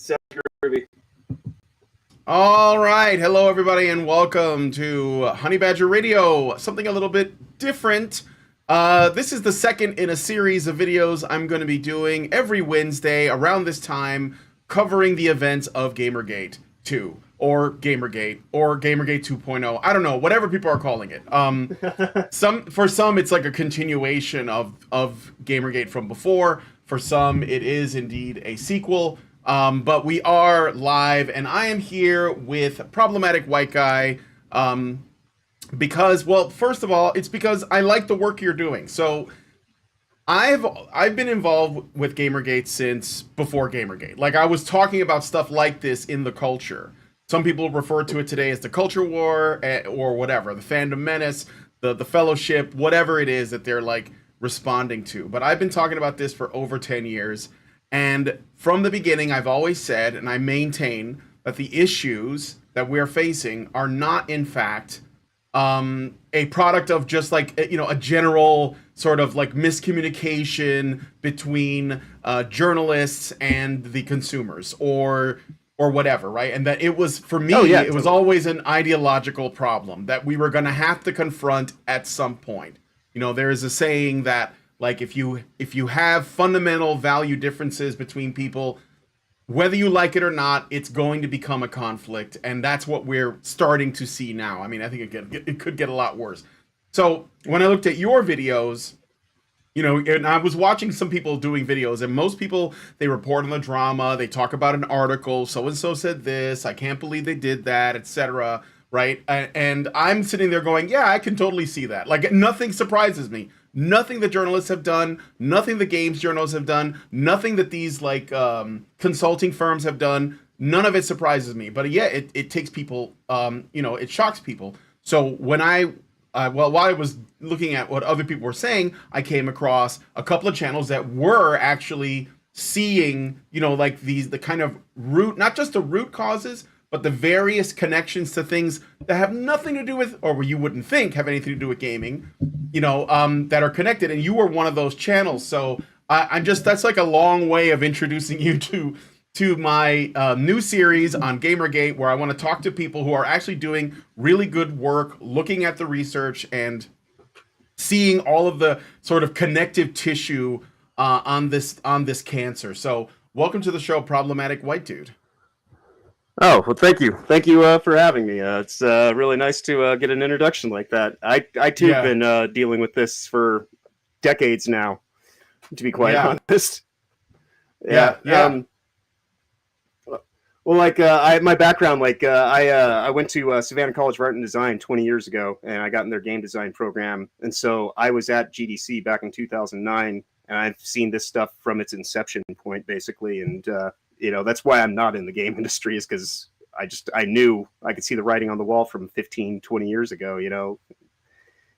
Sounds groovy. All right, hello everybody, and welcome to Honey Badger Radio. Something a little bit different. This is the second in a series of videos I'm going to be doing every Wednesday around this time, covering the events of GamerGate 2 or GamerGate 2.0. I don't know, whatever people are calling it. For some it's like a continuation of GamerGate from before. For some it is indeed a sequel. But we are live, and I am here with Problematic White Guy, because, well, first of all, it's because I like the work you're doing. So I've been involved with Gamergate since before Gamergate. Like, I was talking about stuff like this in the culture. Some people refer to it today as the culture war, or whatever, the fandom menace, the fellowship, whatever it is that they're like responding to. But I've been talking about this for over 10 years. And from the beginning, I've always said, and I maintain, that the issues that we're facing are not, in fact, a product of just like, a general sort of like miscommunication between journalists and the consumers, or whatever, right? And that it was, for me, it was always an ideological problem that we were going to have to confront at some point. There is a saying that, like, if you have fundamental value differences between people, whether you like it or not, it's going to become a conflict, and that's what we're starting to see now. I mean, I think it could get a lot worse. So when I looked at your videos, and I was watching some people doing videos, and most people, they report on the drama, they talk about an article, so-and-so said this, I can't believe they did that, etc., right? And I'm sitting there going, yeah, I can totally see that. Like, nothing surprises me. Nothing the journalists have done, nothing the games journalists have done, nothing that these like consulting firms have done, none of it surprises me. But yeah, it takes people, it shocks people. So when while I was looking at what other people were saying, I came across a couple of channels that were actually seeing, like the kind of not just the root causes, but the various connections to things that have nothing to do with, or you wouldn't think have anything to do with gaming, that are connected. And you were one of those channels. So that's like a long way of introducing you to my new series on Gamergate, where I want to talk to people who are actually doing really good work, looking at the research and seeing all of the sort of connective tissue on this cancer. So welcome to the show, Problematic White Dude. Oh, well, thank you. Thank you for having me. It's really nice to get an introduction like that. I too have been dealing with this for decades now, to be quite honest. Yeah. Well, like my background, like I went to Savannah College of Art and Design 20 years ago, and I got in their game design program. And so I was at GDC back in 2009, and I've seen this stuff from its inception point, basically, and that's why I'm not in the game industry, is because I knew I could see the writing on the wall from 15, 20 years ago.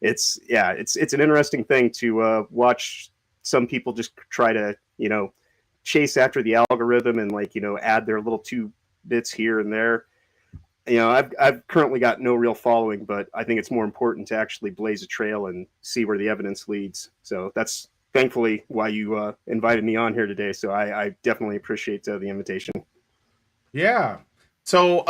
It's an interesting thing to watch some people just try to, chase after the algorithm and add their little 2 bits here and there. I've currently got no real following, but I think it's more important to actually blaze a trail and see where the evidence leads. So that's thankfully why you invited me on here today. So I definitely appreciate the invitation. Yeah. So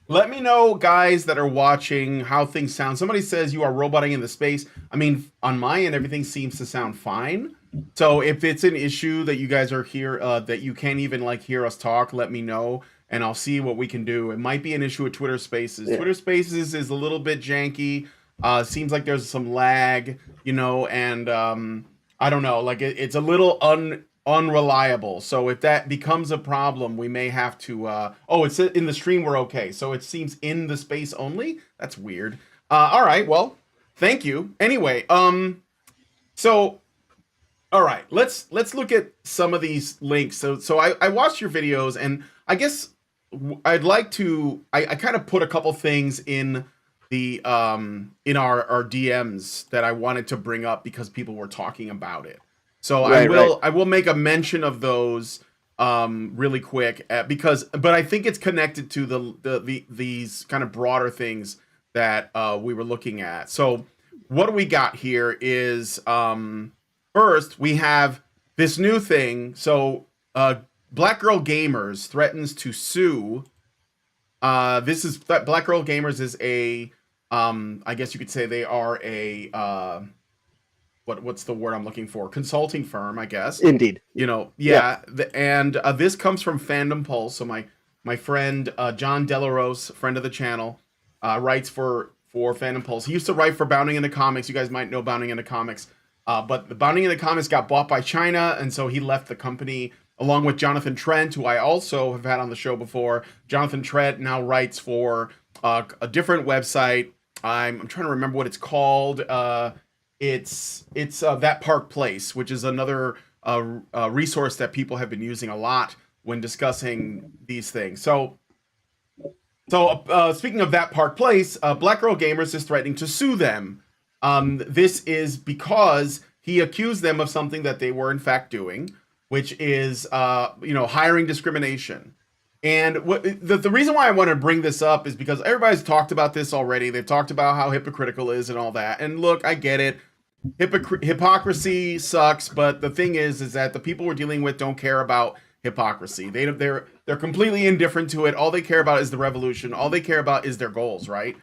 let me know, guys that are watching, how things sound. Somebody says you are roboting in the space. I mean, on my end, everything seems to sound fine. So if it's an issue that you guys are here, that you can't even hear us talk, let me know, and I'll see what we can do. It might be an issue with Twitter Spaces. Yeah. Twitter Spaces is a little bit janky. Seems like there's some lag, and I don't know, it's a little unreliable. So if that becomes a problem, we may have to it's in the stream, we're okay. So it seems in the space only. That's weird. All right, well, thank you. Anyway, so all right, let's look at some of these links. So I watched your videos, and I guess I'd like to I kind of put a couple things in the in our DMs that I wanted to bring up because people were talking about it. So I will make a mention of those really quick, but I think it's connected to these kind of broader things that we were looking at. So what we got here is first we have this new thing. So Black Girl Gamers threatens to sue. Black Girl Gamers is a, I guess you could say they are a, what's the word I'm looking for? Consulting firm, I guess. Indeed. Yeah. Yeah. And this comes from Fandom Pulse. So my friend John Delarose, friend of the channel, writes for Fandom Pulse. He used to write for Bounding into Comics. You guys might know Bounding into Comics. But the Bounding into Comics got bought by China, and so he left the company along with Jonathan Trent, who I also have had on the show before. Jonathan Trent now writes for a different website. I'm trying to remember what it's called. It's That Park Place, which is another resource that people have been using a lot when discussing these things. So speaking of That Park Place, Black Girl Gamers is threatening to sue them. This is because he accused them of something that they were in fact doing, which is hiring discrimination. And the reason why I want to bring this up is because everybody's talked about this already. They've talked about how hypocritical it is and all that. And look, I get it. Hypocrisy sucks, but the thing is that the people we're dealing with don't care about hypocrisy. They're completely indifferent to it. All they care about is the revolution. All they care about is their goals, right?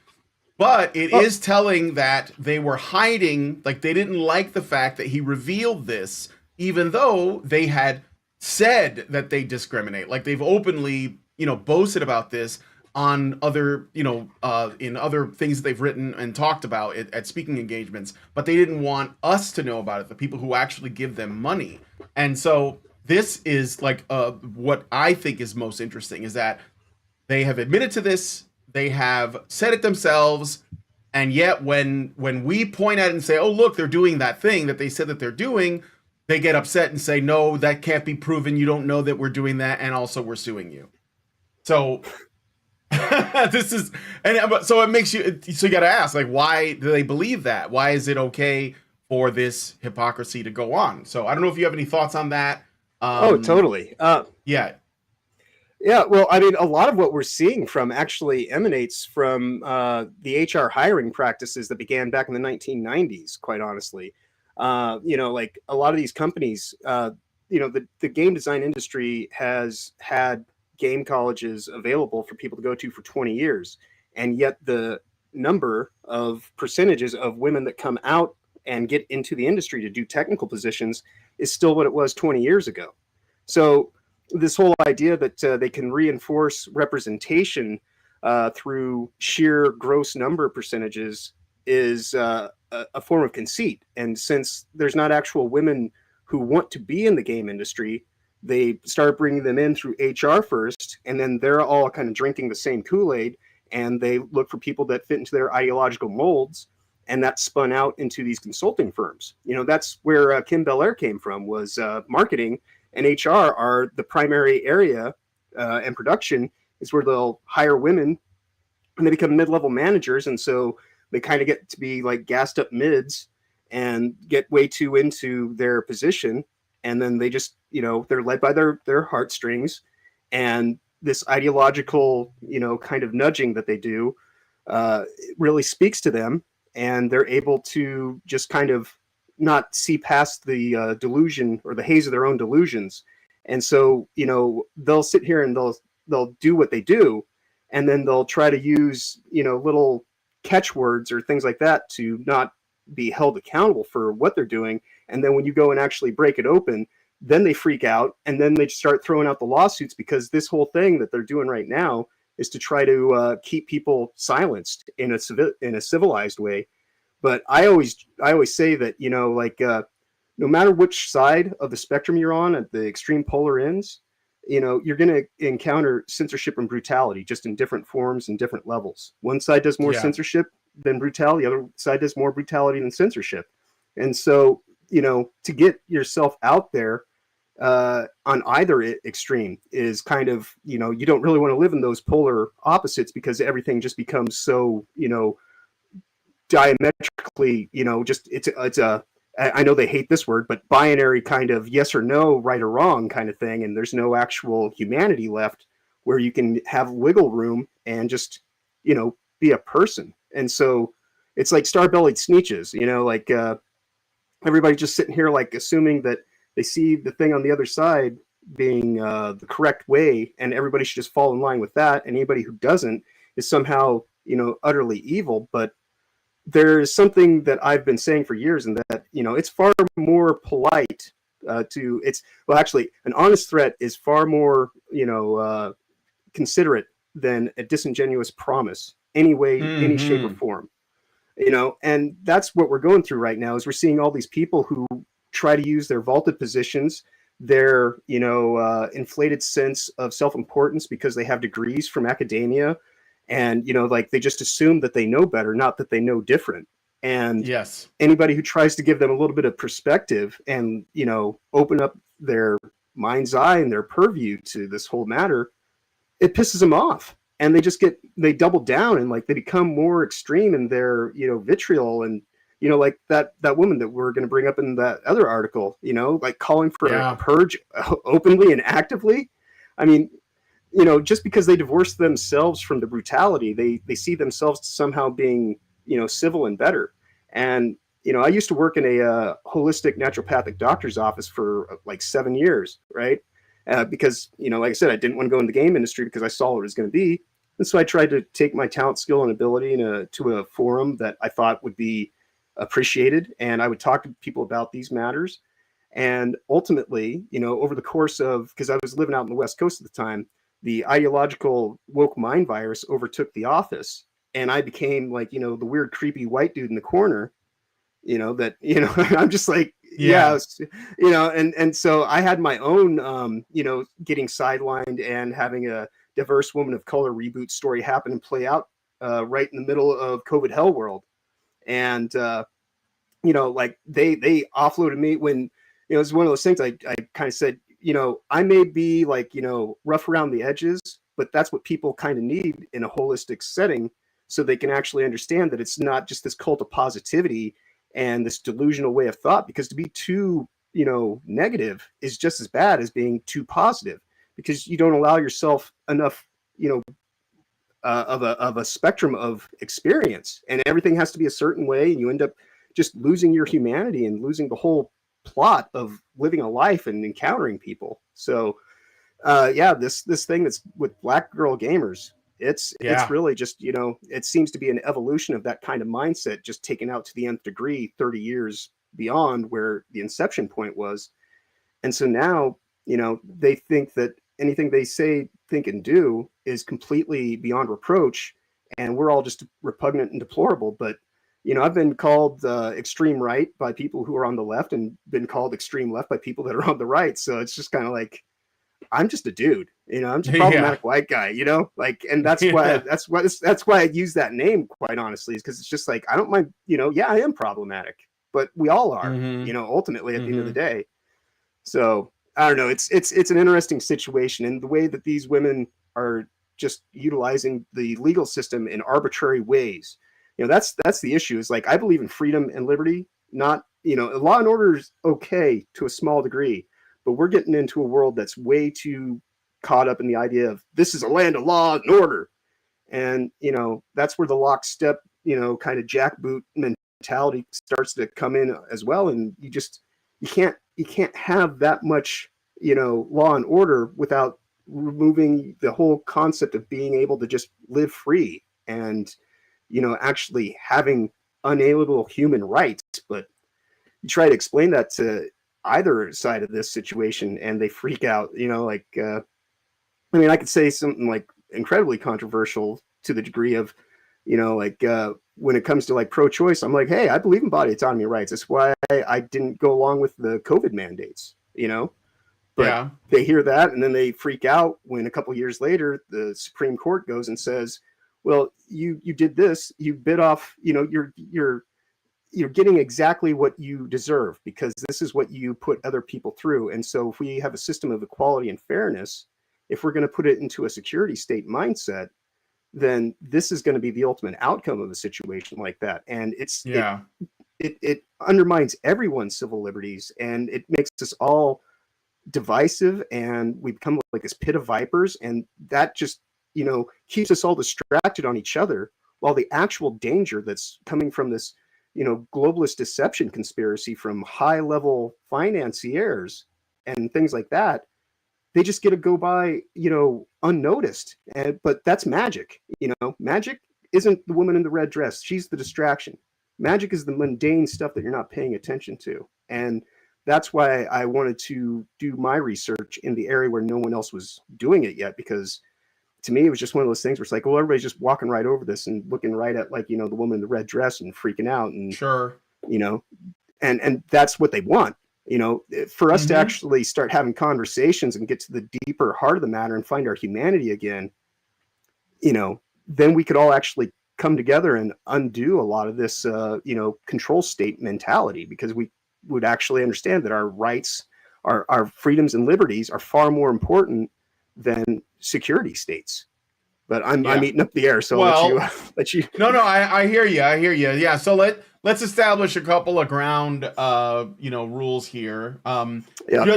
But it is telling that they were hiding, like they didn't like the fact that he revealed this, even though they had said that they discriminate. Like they've openly, boasted about this on other, in other things they've written and talked about at speaking engagements, but they didn't want us to know about it, the people who actually give them money. And so this is like what I think is most interesting is that they have admitted to this, they have said it themselves, and yet when we point at it and say, oh, look, they're doing that thing that they said that they're doing, they get upset and say, no, that can't be proven. You don't know that we're doing that, and also we're suing you. So this is, and so it makes you, so you got to ask, like, why do they believe that? Why is it okay for this hypocrisy to go on? So I don't know if you have any thoughts on that. Oh, totally. Yeah. Yeah, well, I mean, a lot of what we're seeing from actually emanates from the HR hiring practices that began back in the 1990s, quite honestly. Like a lot of these companies, the game design industry has had game colleges available for people to go to for 20 years. And yet the number of percentages of women that come out and get into the industry to do technical positions is still what it was 20 years ago. So this whole idea that they can reinforce representation through sheer gross number percentages is a form of conceit. And since there's not actual women who want to be in the game industry, they start bringing them in through HR first, and then they're all kind of drinking the same Kool-Aid, and they look for people that fit into their ideological molds, and that spun out into these consulting firms. That's where Kim Belair came from, was marketing and HR are the primary area, and production is where they'll hire women, and they become mid-level managers, and so they kind of get to be like gassed up mids and get way too into their position, and then they just, they're led by their heartstrings, and this ideological, kind of nudging that they do really speaks to them, and they're able to just kind of not see past the delusion or the haze of their own delusions. And so, they'll sit here and they'll do what they do, and then they'll try to use, little catchwords or things like that to not be held accountable for what they're doing. And then when you go and actually break it open, then they freak out, and then they start throwing out the lawsuits, because this whole thing that they're doing right now is to try to keep people silenced in a civilized way. But I always say that, no matter which side of the spectrum you're on at the extreme polar ends, you're going to encounter censorship and brutality, just in different forms and different levels. One side does more censorship than brutality. The other side does more brutality than censorship. And so, to get yourself out there on either extreme is kind of, you don't really want to live in those polar opposites, because everything just becomes so, diametrically, it's a, I know they hate this word, but binary kind of yes or no, right or wrong kind of thing. And there's no actual humanity left where you can have wiggle room and just, be a person. And so it's like star-bellied sneeches, everybody just sitting here, like assuming that they see the thing on the other side being the correct way, and everybody should just fall in line with that, and anybody who doesn't is somehow, utterly evil. But there is something that I've been saying for years, and that, it's far more polite actually, an honest threat is far more, considerate than a disingenuous promise, any way, any shape or form. And that's what we're going through right now, is we're seeing all these people who try to use their vaulted positions, their, inflated sense of self-importance because they have degrees from academia, and, like, they just assume that they know better, not that they know different. And yes, anybody who tries to give them a little bit of perspective and, open up their mind's eye and their purview to this whole matter, it pisses them off. And they double down, and like they become more extreme in their, vitriol. And, like that woman that we're going to bring up in that other article, like calling for a purge openly and actively. I mean, just because they divorce themselves from the brutality, they see themselves somehow being, civil and better. And, I used to work in a holistic naturopathic doctor's office for like 7 years, right? Because, like I said, I didn't want to go in the game industry because I saw what it was going to be. And so I tried to take my talent, skill, and ability to a forum that I thought would be appreciated. And I would talk to people about these matters. And ultimately, over the course of, because I was living out in the West Coast at the time, the ideological woke mind virus overtook the office. And I became like, the weird, creepy white dude in the corner, I'm just like, and so I had my own, getting sidelined and having a diverse woman of color reboot story happen and play out right in the middle of COVID hell world. And, like they offloaded me when, it was one of those things I kind of said, I may be like, rough around the edges, but that's what people kind of need in a holistic setting, so they can actually understand that it's not just this cult of positivity and this delusional way of thought, because to be too, negative is just as bad as being too positive, because you don't allow yourself enough, of a spectrum of experience, and everything has to be a certain way, and you end up just losing your humanity and losing the whole plot of living a life and encountering people. So this thing that's with Black Girl Gamers, it's really just, it seems to be an evolution of that kind of mindset, just taken out to the nth degree 30 years beyond where the inception point was. And so now, they think that anything they say, think, and do is completely beyond reproach, and we're all just repugnant and deplorable. But, I've been called extreme right by people who are on the left, and been called extreme left by people that are on the right. So it's just kind of like, I'm just a dude, I'm just a problematic white guy, like, and that's why I use that name, quite honestly, is because it's just like, I don't mind, I am problematic, but we all are, ultimately at the end of the day. So I don't know, it's an interesting situation, and the way that these women are just utilizing the legal system in arbitrary ways. That's the issue, is like, I believe in freedom and liberty, not, law and order is okay to a small degree, but we're getting into a world that's way too caught up in the idea of this is a land of law and order. And, that's where the lockstep, kind of jackboot mentality starts to come in as well. And you can't have that much, law and order without removing the whole concept of being able to just live free and, actually having unalienable human rights. But you try to explain that to either side of this situation and they freak out, I could say something like incredibly controversial to the degree of, when it comes to like pro-choice, I'm like, hey, I believe in body autonomy rights. That's why I didn't go along with the COVID mandates, but they hear that and then they freak out when a couple years later the Supreme Court goes and says, well, you did this, you bit off, you're getting exactly what you deserve because this is what you put other people through. And so if we have a system of equality and fairness, if we're going to put it into a security state mindset, then this is going to be the ultimate outcome of a situation like that. And it undermines everyone's civil liberties, and it makes us all divisive, and we become like this pit of vipers, and that just, keeps us all distracted on each other, while the actual danger that's coming from this, globalist deception conspiracy from high level financiers and things like that they just get to go by, unnoticed. But that's magic. Magic isn't the woman in the red dress. She's the distraction. Magic is the mundane stuff that you're not paying attention to. And that's why I wanted to do my research in the area where no one else was doing it yet, because to me, it was just one of those things where it's like, well, everybody's just walking right over this and looking right at, like, the woman in the red dress and freaking out. And, Sure. And that's what they want, for us to Mhm. actually start having conversations and get to the deeper heart of the matter and find our humanity again, then we could all actually come together and undo a lot of this, control state mentality, because we would actually understand that our rights, our freedoms and liberties are far more important than security states. But I'm eating up the air, so Well, let you. No, I hear you. I hear you. Yeah. So let's establish a couple of ground, rules here.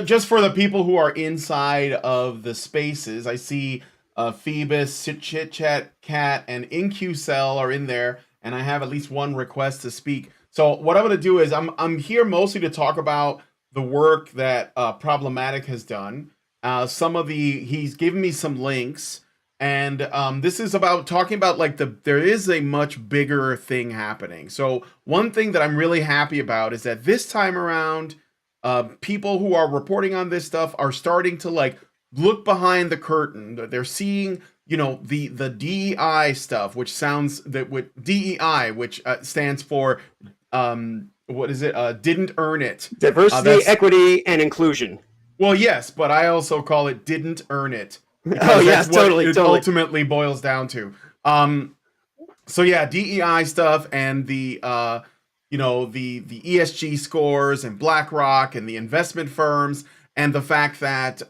Just for the people who are inside of the spaces, I see Phoebus, Chit Chat Cat, and InQcell are in there, and I have at least one request to speak. So what I'm going to do is I'm here mostly to talk about the work that Problematic has done. He's given me some links. And this is about talking about, like, there is a much bigger thing happening. So one thing that I'm really happy about is that this time around, people who are reporting on this stuff are starting to, like, look behind the curtain. They're seeing, the DEI stuff, which stands for what is it? Didn't earn it. Diversity, equity, and inclusion. Well, yes, but I also call it didn't earn it. Oh yes, totally. Ultimately boils down to. So yeah, DEI stuff and the the ESG scores and BlackRock and the investment firms, and the fact that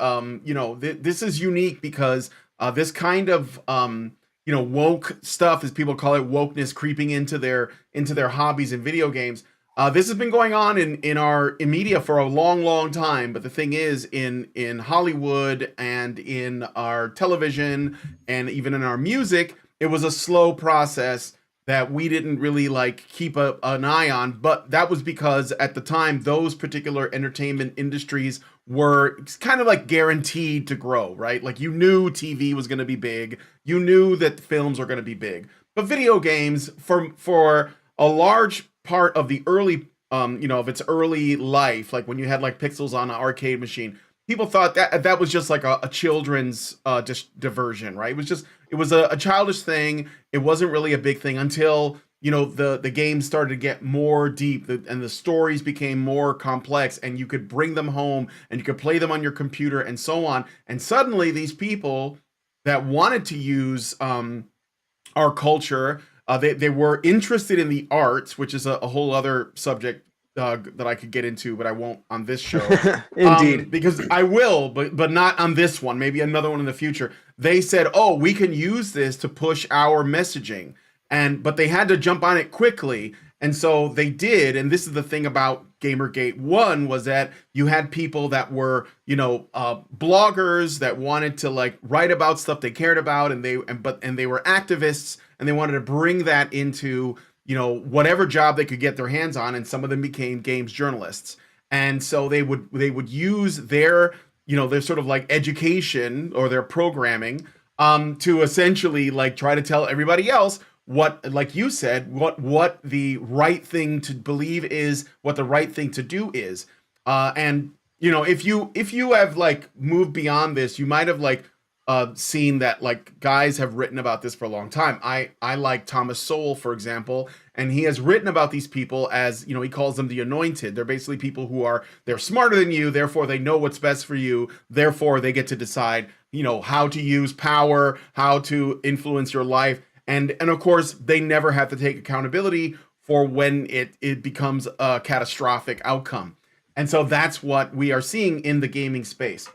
this is unique because this kind of woke stuff, as people call it, wokeness, creeping into their hobbies and video games. This has been going on in our media for a long time, but the thing is, in Hollywood and in our television and even in our music, it was a slow process that we didn't really keep an eye on. But that was because at the time, those particular entertainment industries were kind of guaranteed to grow, right? Like, you knew TV was going to be big, you knew that films were going to be big, but video games for a large part of the early of its early life, like when you had pixels on an arcade machine, people thought that was just a children's diversion, right? It was a childish thing. It wasn't really a big thing until the games started to get more deep, and the stories became more complex, and you could bring them home and you could play them on your computer and so on. And suddenly these people that wanted to use our culture, they were interested in the arts, which is a whole other subject that I could get into, but I won't on this show. Indeed. Because I will, but not on this one, maybe another one in the future. They said, oh, we can use this to push our messaging. But they had to jump on it quickly. And so they did. And this is the thing about GamerGate 1, was that you had people that were, bloggers that wanted to write about stuff they cared about, and they were activists, and they wanted to bring that into, whatever job they could get their hands on. And some of them became games journalists. And so they would use their sort of education or their programming to essentially try to tell everybody else what, like you said, what the right thing to believe is, what the right thing to do is. And if you have moved beyond this, you might have seen that guys have written about this for a long time. I like Thomas Sowell, for example, and he has written about these people as, he calls them the anointed. They're basically people they're smarter than you, therefore they know what's best for you, therefore they get to decide, how to use power, how to influence your life. And of course, they never have to take accountability for when it becomes a catastrophic outcome. And so that's what we are seeing in the gaming space.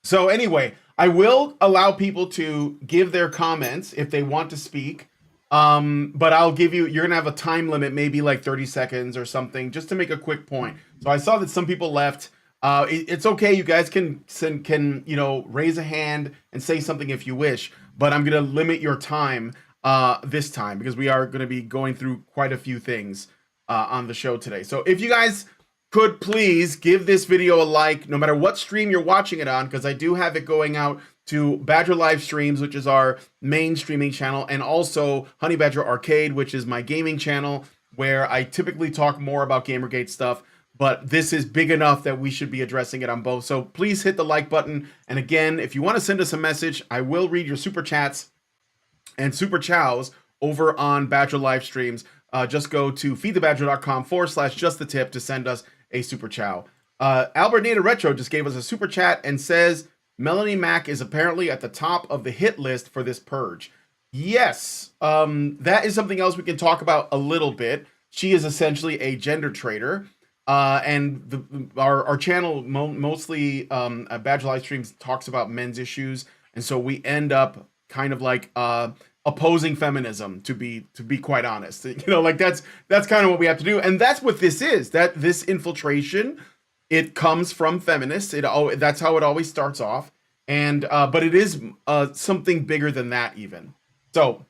So anyway, I will allow people to give their comments if they want to speak. But you're going to have a time limit, maybe 30 seconds or something, just to make a quick point. So I saw that some people left. It's okay. You guys can raise a hand and say something if you wish, but I'm going to limit your time this time, because we are going to be going through quite a few things on the show today. So if you guys could please give this video a like, no matter what stream you're watching it on, because I do have it going out to Badger Live Streams, which is our main streaming channel, and also Honey Badger Arcade, which is my gaming channel, where I typically talk more about GamerGate stuff. But this is big enough that we should be addressing it on both. So please hit the like button. And again, if you want to send us a message, I will read your super chats and super chows over on Badger Live Streams. Just go to feedthebadger.com/justthetip to send us a super chow. Albert Nader Retro just gave us a super chat and says Melanie Mack is apparently at the top of the hit list for this purge. Yes, that is something else we can talk about a little bit. She is essentially a gender traitor. And our channel mostly Badger Live Streams talks about men's issues, and so we end up kind of like opposing feminism, to be quite honest. You know, like that's kind of what we have to do, and that's what this is. That this infiltration, it comes from feminists. That's how it always starts off, and but it is something bigger than that even. So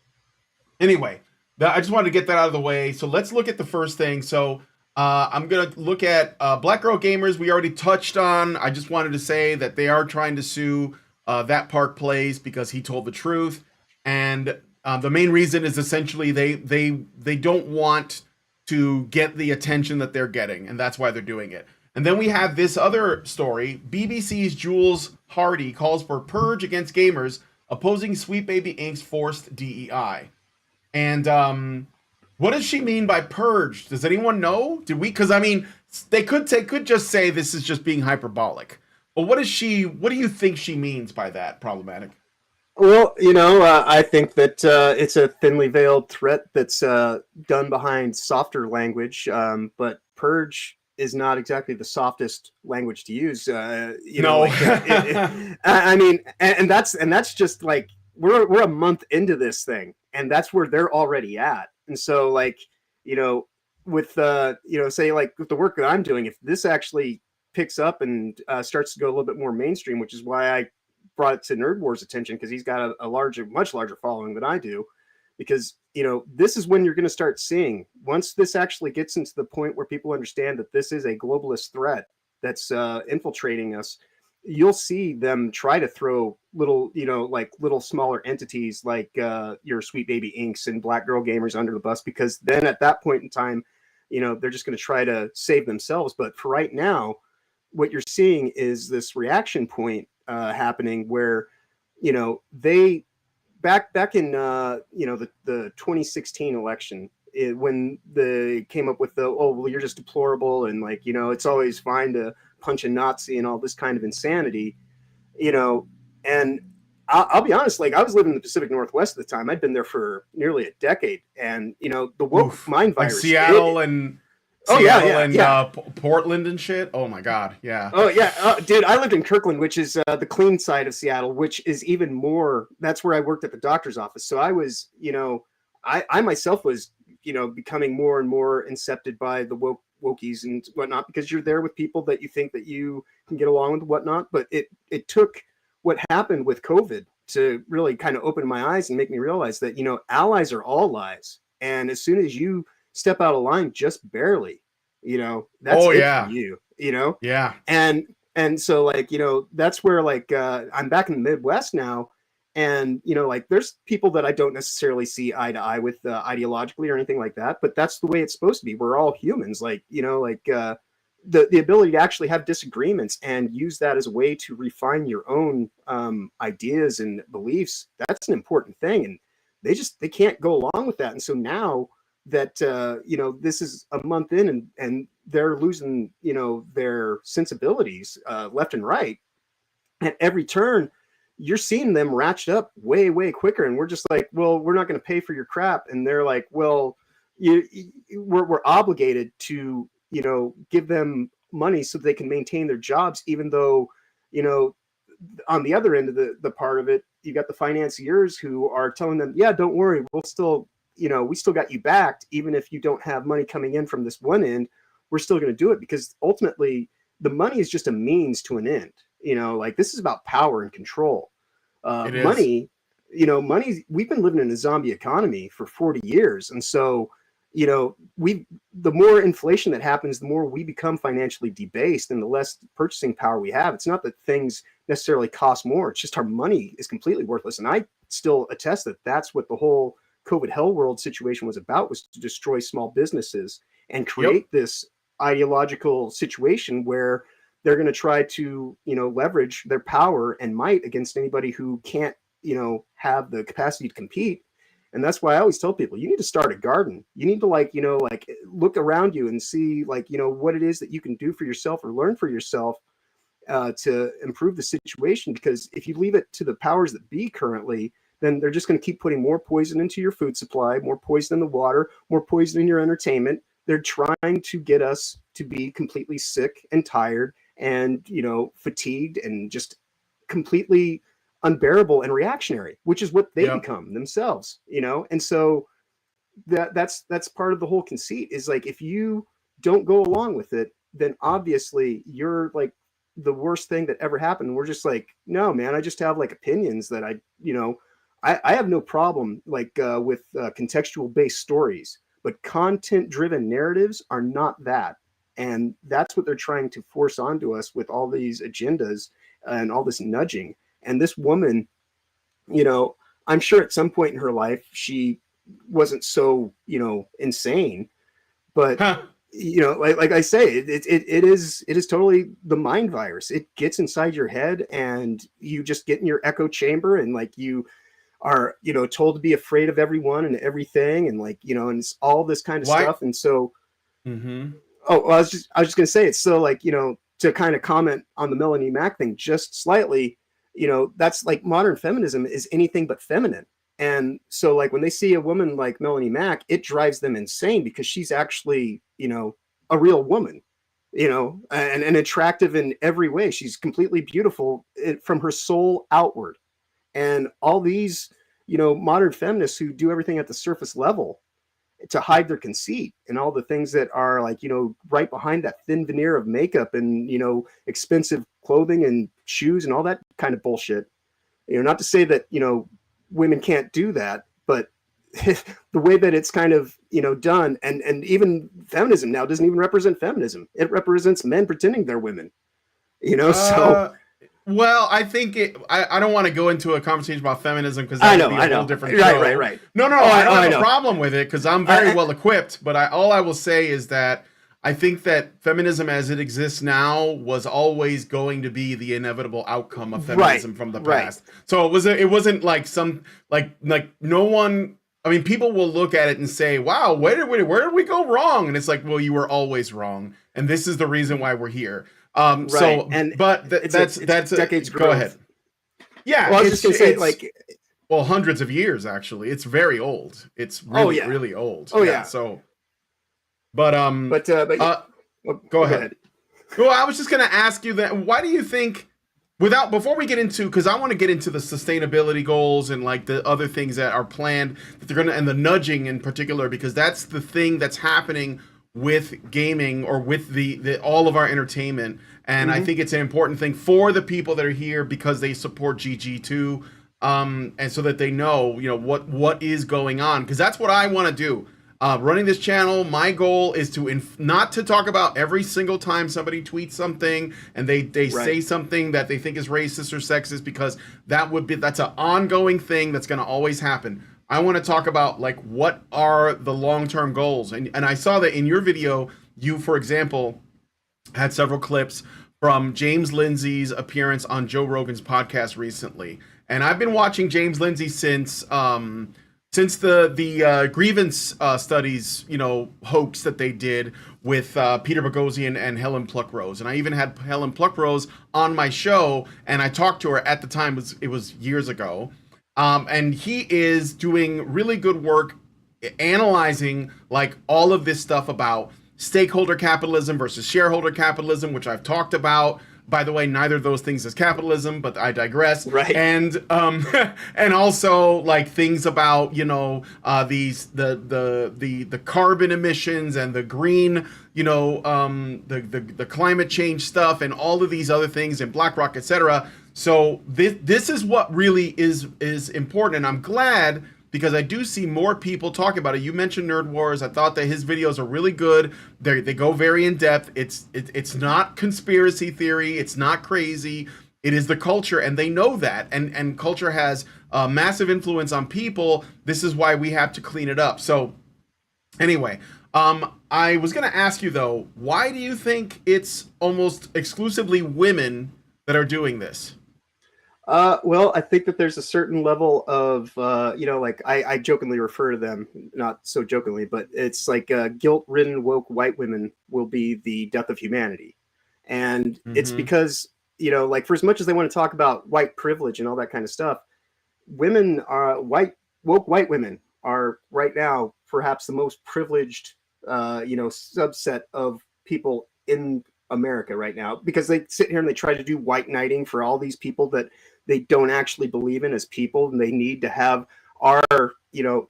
anyway, I just wanted to get that out of the way. So let's look at the first thing. So I'm going to look at Black Girl Gamers. We already touched on. I just wanted to say that they are trying to sue That Park Plays because he told the truth. And the main reason is essentially they don't want to get the attention that they're getting. And that's why they're doing it. And then we have this other story. BBC's Jules Hardy calls for purge against gamers, opposing Sweet Baby Inc.'s forced DEI. And what does she mean by purged? Does anyone know? Because I mean, they could just say this is just being hyperbolic. But what do you think she means by that? Problematic. Well, you know, I think that it's a thinly veiled threat that's done behind softer language. But purge is not exactly the softest language to use. You know, I mean, and that's just like we're a month into this thing, and that's where they're already at. And so, like, you know, with you know, say like with the work that I'm doing, if this actually picks up and starts to go a little bit more mainstream, which is why I brought it to Nerd War's attention, because he's got a much larger following than I do. Because, you know, this is when you're going to start seeing, once this actually gets into the point where people understand that this is a globalist threat that's infiltrating us, you'll see them try to throw little, you know, like little smaller entities like your Sweet Baby Inks and Black Girl Gamers under the bus, because then at that point in time, you know, they're just going to try to save themselves. But for right now, what you're seeing is this reaction point happening where, you know, they back in you know, the 2016 election, when they came up with the, oh well, you're just deplorable, and like, you know, it's always fine to punch a Nazi and all this kind of insanity, you know. And I'll be honest, like, I was living in the Pacific Northwest at the time. I'd been there for nearly a decade, and you know, the woke mind virus, like Seattle and Portland and shit. Oh my god, yeah. Oh yeah, dude, I lived in Kirkland, which is the clean side of Seattle, which is even more. That's where I worked at the doctor's office. So I was, you know, I myself was, you know, becoming more and more incepted by the wokies and whatnot, because you're there with people that you think that you can get along with and whatnot. But it took what happened with COVID to really kind of open my eyes and make me realize that, you know, allies are all lies. And as soon as you step out of line just barely, you know, that's for you, you know? Yeah. And so, like, you know, that's where, like, I'm back in the Midwest now. And, you know, like, there's people that I don't necessarily see eye to eye with ideologically or anything like that, but that's the way it's supposed to be. We're all humans, like, you know, like the ability to actually have disagreements and use that as a way to refine your own ideas and beliefs. That's an important thing. And they can't go along with that. And so now that, you know, this is a month in, and they're losing, you know, their sensibilities left and right at every turn, you're seeing them ratchet up way, way quicker. And we're just like, well, we're not going to pay for your crap. And they're like, well, we're obligated to, you know, give them money so they can maintain their jobs, even though, you know, on the other end of the part of it, you got the financiers who are telling them, yeah, don't worry, we'll still, you know, we still got you backed. Even if you don't have money coming in from this one end, we're still going to do it, because ultimately the money is just a means to an end. You know, like, this is about power and control. Money, you know, we've been living in a zombie economy for 40 years. And so, the more inflation that happens, the more we become financially debased and the less purchasing power we have. It's not that things necessarily cost more. It's just our money is completely worthless. And I still attest that that's what the whole COVID hell world situation was about, was to destroy small businesses and create this ideological situation where they're going to try to, leverage their power and might against anybody who can't, have the capacity to compete. And that's why I always tell people, you need to start a garden. You need to look around you and see what it is that you can do for yourself or learn for yourself to improve the situation. Because if you leave it to the powers that be currently, then they're just going to keep putting more poison into your food supply, more poison in the water, more poison in your entertainment. They're trying to get us to be completely sick and tired and, fatigued and just completely unbearable and reactionary, which is what they become themselves, And so that's part of the whole conceit, is like, if you don't go along with it, then obviously you're like the worst thing that ever happened. We're just like, no, man, I just have like opinions that I have no problem with contextual based stories, but content driven narratives are not that. And that's what they're trying to force onto us with all these agendas and all this nudging. And this woman, I'm sure at some point in her life, she wasn't so, insane, but like I say, it is totally the mind virus. It gets inside your head and you just get in your echo chamber and like you are, told to be afraid of everyone and everything. And and it's all this kind of stuff. And so, oh, well, I was just going to say, it's so to kind of comment on the Melanie Mack thing just slightly, that's like modern feminism is anything but feminine. And so when they see a woman like Melanie Mack, it drives them insane because she's actually, a real woman, and attractive in every way. She's completely beautiful from her soul outward. And all these, modern feminists who do everything at the surface level to hide their conceit and all the things that are right behind that thin veneer of makeup and, expensive clothing and shoes and all that kind of bullshit. Not to say that, women can't do that, but the way that it's kind of, done, and even feminism now doesn't even represent feminism. It represents men pretending they're women, so. Well, I think I don't want to go into a conversation about feminism because that would be a whole different show. Right. No, I don't have a problem with it because I'm very well equipped. But all I will say is that I think that feminism as it exists now was always going to be the inevitable outcome of feminism from the past. So it wasn't like no one. I mean, people will look at it and say, "Wow, where did we go wrong?" And it's like, well, you were always wrong, and this is the reason why we're here. That's decades. Go ahead. Yeah, well, I was just gonna say, hundreds of years actually. It's very old. It's really really old. Oh yeah. So, go ahead. Well, I was just gonna ask you that. Why do you think? Before we get into, because I want to get into the sustainability goals and the other things that are planned that they're gonna, and the nudging in particular, because that's the thing that's happening with gaming or with the all of our entertainment. And I think it's an important thing for the people that are here because they support GG2, and so that they know, what is going on, because that's what I want to do. Running this channel, my goal is to not to talk about every single time somebody tweets something and they say something that they think is racist or sexist, because that's an ongoing thing that's going to always happen. I want to talk about what are the long-term goals. And I saw that in your video, you, for example, had several clips from James Lindsay's appearance on Joe Rogan's podcast recently. And I've been watching James Lindsay since the grievance studies, hoax that they did with Peter Boghossian and Helen Pluckrose. And I even had Helen Pluckrose on my show, and I talked to her at the time. It was years ago. And he is doing really good work analyzing all of this stuff about stakeholder capitalism versus shareholder capitalism, which I've talked about. By the way, neither of those things is capitalism, but I digress. Right. And and also things about the carbon emissions and the green the climate change stuff and all of these other things and BlackRock, etc. So this is what really is important, and I'm glad because I do see more people talking about it. You mentioned Nerd Wars. I thought that his videos are really good. They go very in depth. It's not conspiracy theory. It's not crazy. It is the culture, and they know that. And culture has a massive influence on people. This is why we have to clean it up. So anyway, I was going to ask you, though, why do you think it's almost exclusively women that are doing this? Well, I think that there's a certain level of, like I jokingly refer to them, not so jokingly, but it's like guilt-ridden woke white women will be the death of humanity. And it's because, like for as much as they want to talk about white privilege and all that kind of stuff, women are woke white women are right now perhaps the most privileged, subset of people in America right now, because they sit here and they try to do white knighting for all these people that they don't actually believe in as people, and they need to have our,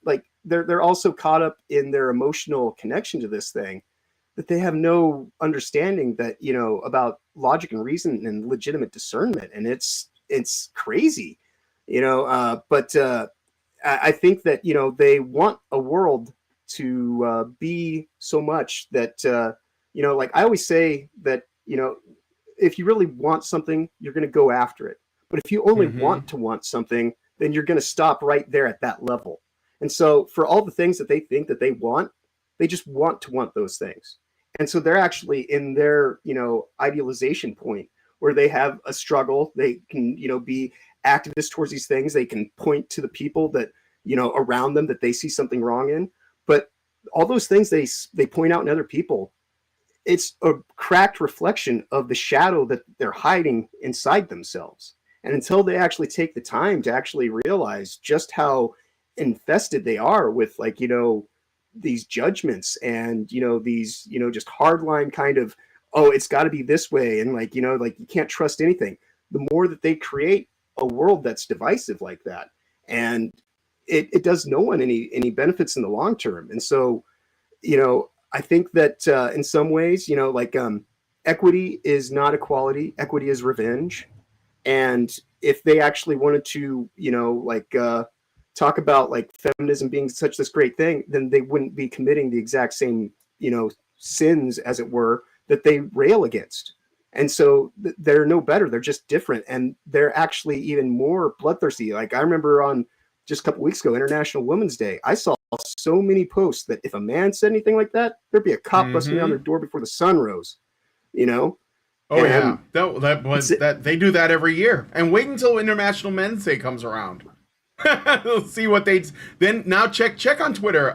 like they're also caught up in their emotional connection to this thing, that they have no understanding that, about logic and reason and legitimate discernment. And it's crazy, but I think that, they want a world to be so much that, like I always say that, if you really want something, you're going to go after it. But if you only want something, then you're going to stop right there at that level. And so for all the things that they think that they want, they just want to want those things. And so they're actually in their, idealization point where they have a struggle. They can, be activists towards these things. They can point to the people that, around them that they see something wrong in. But all those things they point out in other people, it's a cracked reflection of the shadow that they're hiding inside themselves. And until they actually take the time to actually realize just how infested they are with, like, these judgments and, these, just hardline kind of, oh, it's got to be this way. And like, like you can't trust anything. The more that they create a world that's divisive like that, and it does no one any benefits in the long term. And so, I think that in some ways, equity is not equality. Equity is revenge. And if they actually wanted to, talk about like feminism being such this great thing, then they wouldn't be committing the exact same, sins, as it were, that they rail against. And so they're no better. They're just different. And they're actually even more bloodthirsty. Like I remember on just a couple weeks ago, International Women's Day, I saw so many posts that if a man said anything like that, there'd be a cop busting down their door before the sun rose, Oh, and yeah, that they do that every year. And wait until International Men's Day comes around. Let's see what then. Now check on Twitter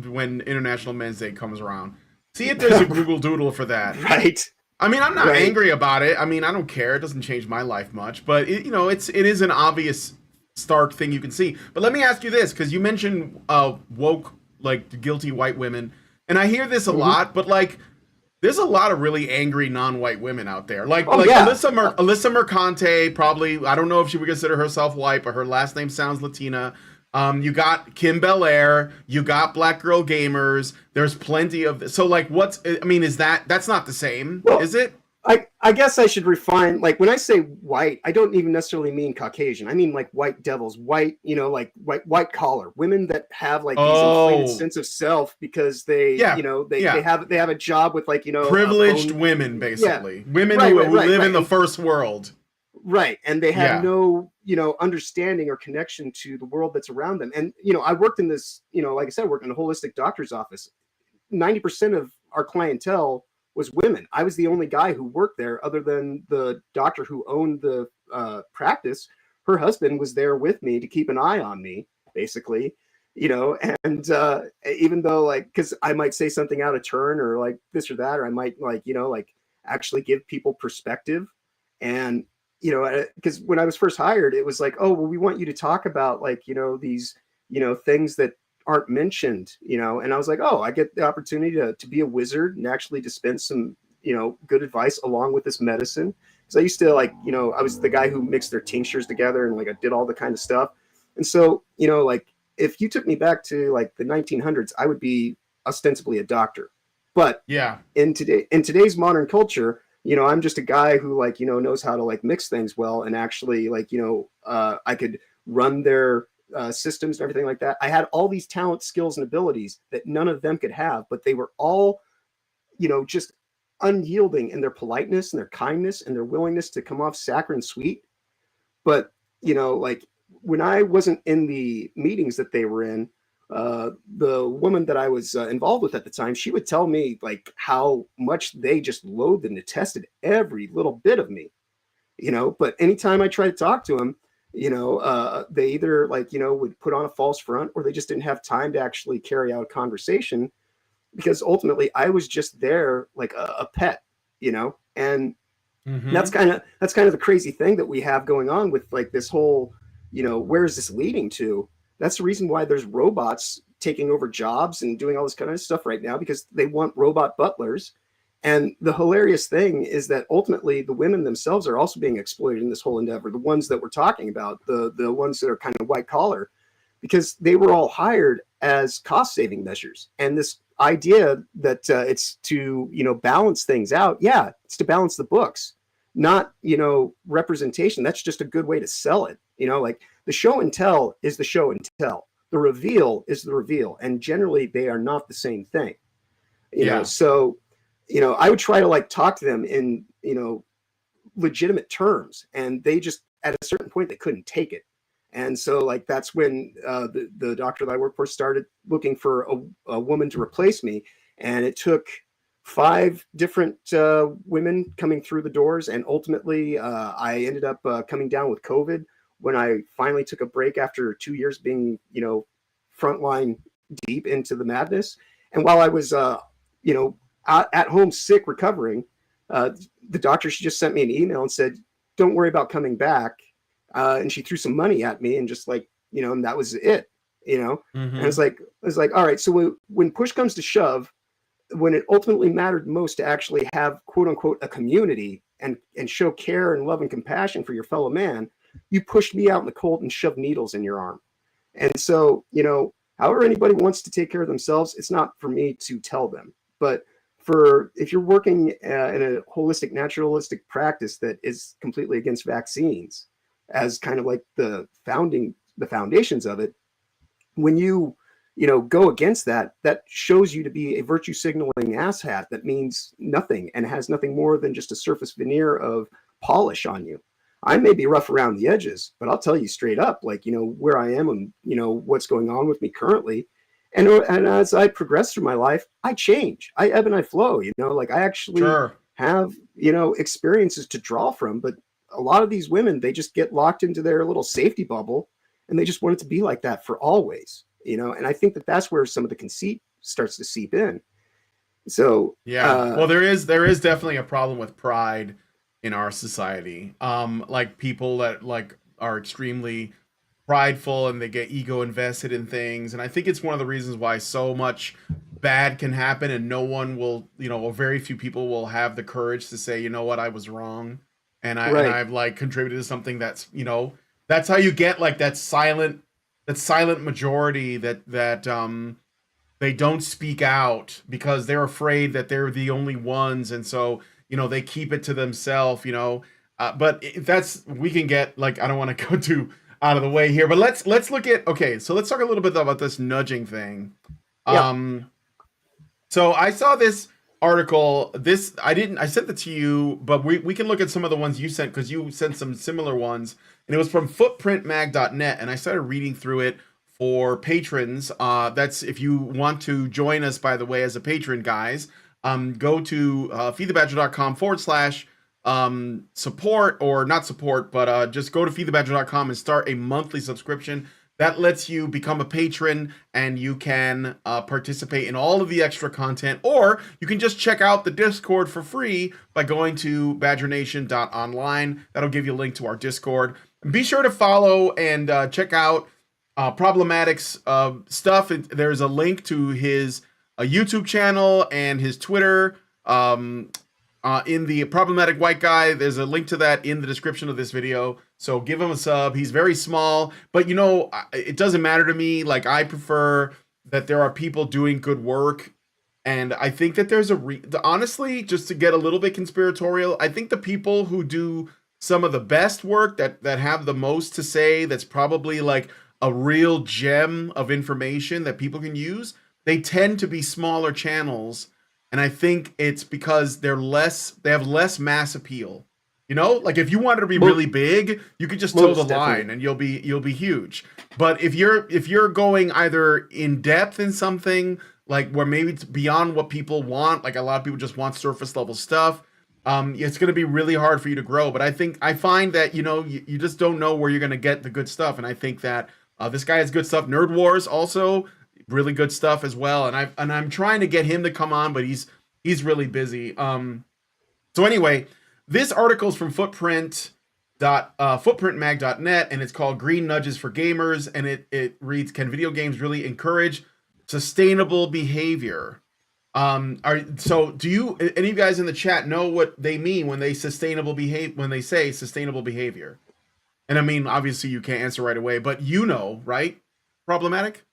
when International Men's Day comes around. See if there's a Google Doodle for that. Right. I mean, I'm not angry about it. I mean, I don't care. It doesn't change my life much. But it is an obvious, stark thing you can see. But let me ask you this, because you mentioned woke, like guilty white women, and I hear this a lot. But like, there's a lot of really angry non-white women out there. Alyssa Mercante, probably, I don't know if she would consider herself white, but her last name sounds Latina. You got Kim Belair, you got Black Girl Gamers. There's plenty of this. So like, that's not the same, is it? I guess I should refine, like when I say white, I don't even necessarily mean Caucasian. I mean like white devils, white, like white collar women that have like these inflated sense of self because they, they have a job with like, privileged women, basically. Women who live in the first world. Right. And they have no, understanding or connection to the world that's around them. And, I worked in this, like I said, I worked in a holistic doctor's office. 90% of our clientele was women. I was the only guy who worked there other than the doctor who owned the practice. Her husband was there with me to keep an eye on me, basically, and even though like, because I might say something out of turn or like this or that, or I might like, actually give people perspective. And, because when I was first hired, it was like, oh, well, we want you to talk about like, these, things that aren't mentioned, and I was like, oh, I get the opportunity to be a wizard and actually dispense some, good advice along with this medicine. Because I used to like, I was the guy who mixed their tinctures together and like I did all the kind of stuff. And so, like if you took me back to like the 1900s, I would be ostensibly a doctor. But in today's modern culture, I'm just a guy who like, knows how to like mix things well and actually like, I could run their systems and everything like that. I had all these talents, skills, and abilities that none of them could have, but they were all, just unyielding in their politeness and their kindness and their willingness to come off saccharine sweet. But, like when I wasn't in the meetings that they were in, the woman that I was involved with at the time, she would tell me like how much they just loathed and detested every little bit of me, but anytime I tried to talk to them, they either would put on a false front, or they just didn't have time to actually carry out a conversation, because ultimately I was just there like a pet, and that's kind of the crazy thing that we have going on with like this whole, where is this leading to? That's the reason why there's robots taking over jobs and doing all this kind of stuff right now, because they want robot butlers. And the hilarious thing is that ultimately the women themselves are also being exploited in this whole endeavor. The ones that we're talking about, the ones that are kind of white collar, because they were all hired as cost saving measures. And this idea that it's to, balance things out. Yeah, it's to balance the books, not, representation. That's just a good way to sell it. Like the show and tell is the show and tell. The reveal is the reveal. And generally they are not the same thing, so, I would try to like talk to them in, legitimate terms, and they just, at a certain point, they couldn't take it. And so like, that's when the doctor that I work for started looking for a woman to replace me. And it took 5 different women coming through the doors. And ultimately I ended up coming down with COVID when I finally took a break after 2 years being, frontline deep into the madness. And while I was, at home sick, recovering, the doctor, she just sent me an email and said, don't worry about coming back. And she threw some money at me and just like, and that was it, and it's like, all right. So when push comes to shove, when it ultimately mattered most to actually have quote unquote a community and show care and love and compassion for your fellow man, you pushed me out in the cold and shoved needles in your arm. And so, however anybody wants to take care of themselves, it's not for me to tell them. But if you're working in a holistic, naturalistic practice that is completely against vaccines as kind of like the foundations of it, when you go against that, that shows you to be a virtue signaling asshat that means nothing and has nothing more than just a surface veneer of polish on you. I may be rough around the edges, but I'll tell you straight up, like, where I am and, what's going on with me currently. And as I progress through my life, I change, I ebb and I flow, like I actually have, experiences to draw from. But a lot of these women, they just get locked into their little safety bubble and they just want it to be like that for always, and I think that that's where some of the conceit starts to seep in. So, yeah, well, there is definitely a problem with pride in our society. Like people that like are extremely prideful and they get ego invested in things. And I think it's one of the reasons why so much bad can happen and no one will, or very few people will have the courage to say, what, I was wrong. And I've like contributed to something that's, that's how you get like that silent majority that they don't speak out because they're afraid that they're the only ones. And so, they keep it to themselves, but we can get like, I don't want to go too out of the way here, but let's look at, okay, so let's talk a little bit about this nudging thing. Yeah. So I saw this article, I sent it to you, but we can look at some of the ones you sent because you sent some similar ones, and it was from footprintmag.net, and I started reading through it for patrons. That's if you want to join us, by the way, as a patron, guys. Go to feedthebadger.com/support, or not support, but just go to feedthebadger.com and start a monthly subscription. That lets you become a patron and you can participate in all of the extra content, or you can just check out the Discord for free by going to badgernation.online. That'll give you a link to our Discord. Be sure to follow and check out Problematic's stuff. There's a link to his YouTube channel and his Twitter. In the Problematic White Guy, there's a link to that in the description of this video. So give him a sub. He's very small, but it doesn't matter to me. Like, I prefer that there are people doing good work. And I think that there's honestly, just to get a little bit conspiratorial, I think the people who do some of the best work that have the most to say, that's probably like a real gem of information that people can use, they tend to be smaller channels. And I think it's because they have less mass appeal. You know, like if you wanted to be really big, you could just toe the line and you'll be huge. But if you're going either in depth in something, like where maybe it's beyond what people want, like a lot of people just want surface level stuff, it's going to be really hard for you to grow. But I find that, you know, you just don't know where you're going to get the good stuff. And I think that this guy has good stuff. Nerd Wars also really good stuff as well. And I'm trying to get him to come on, but he's really busy. So anyway, this article is from footprintmag.net, and it's called Green Nudges for Gamers, and it reads, can video games really encourage sustainable behavior? So do you, any of you guys in the chat, know what they mean when they say sustainable behavior? And I mean, obviously you can't answer right away, but you know, right? Problematic?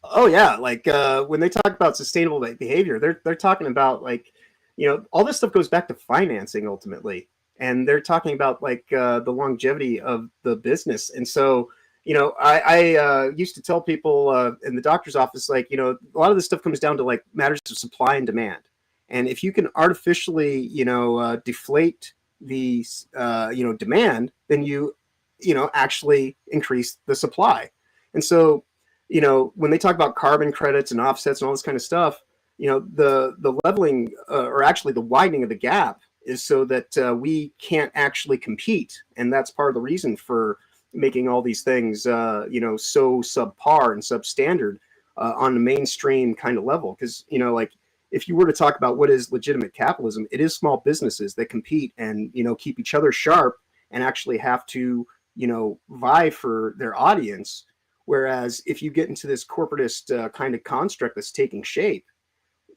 Oh yeah, like when they talk about sustainable behavior, they're talking about, like, you know, all this stuff goes back to financing ultimately, and they're talking about like the longevity of the business. And so, you know, I used to tell people in the doctor's office, like, you know, a lot of this stuff comes down to like matters of supply and demand. And if you can artificially, you know, deflate the demand, then you actually increase the supply. And so, you know, when they talk about carbon credits and offsets and all this kind of stuff, you know, the leveling or actually the widening of the gap is so that we can't actually compete. And that's part of the reason for making all these things, you know, so subpar and substandard on the mainstream kind of level. Because, you know, like if you were to talk about what is legitimate capitalism, it is small businesses that compete and, you know, keep each other sharp and actually have to, you know, vie for their audience. Whereas if you get into this corporatist kind of construct that's taking shape,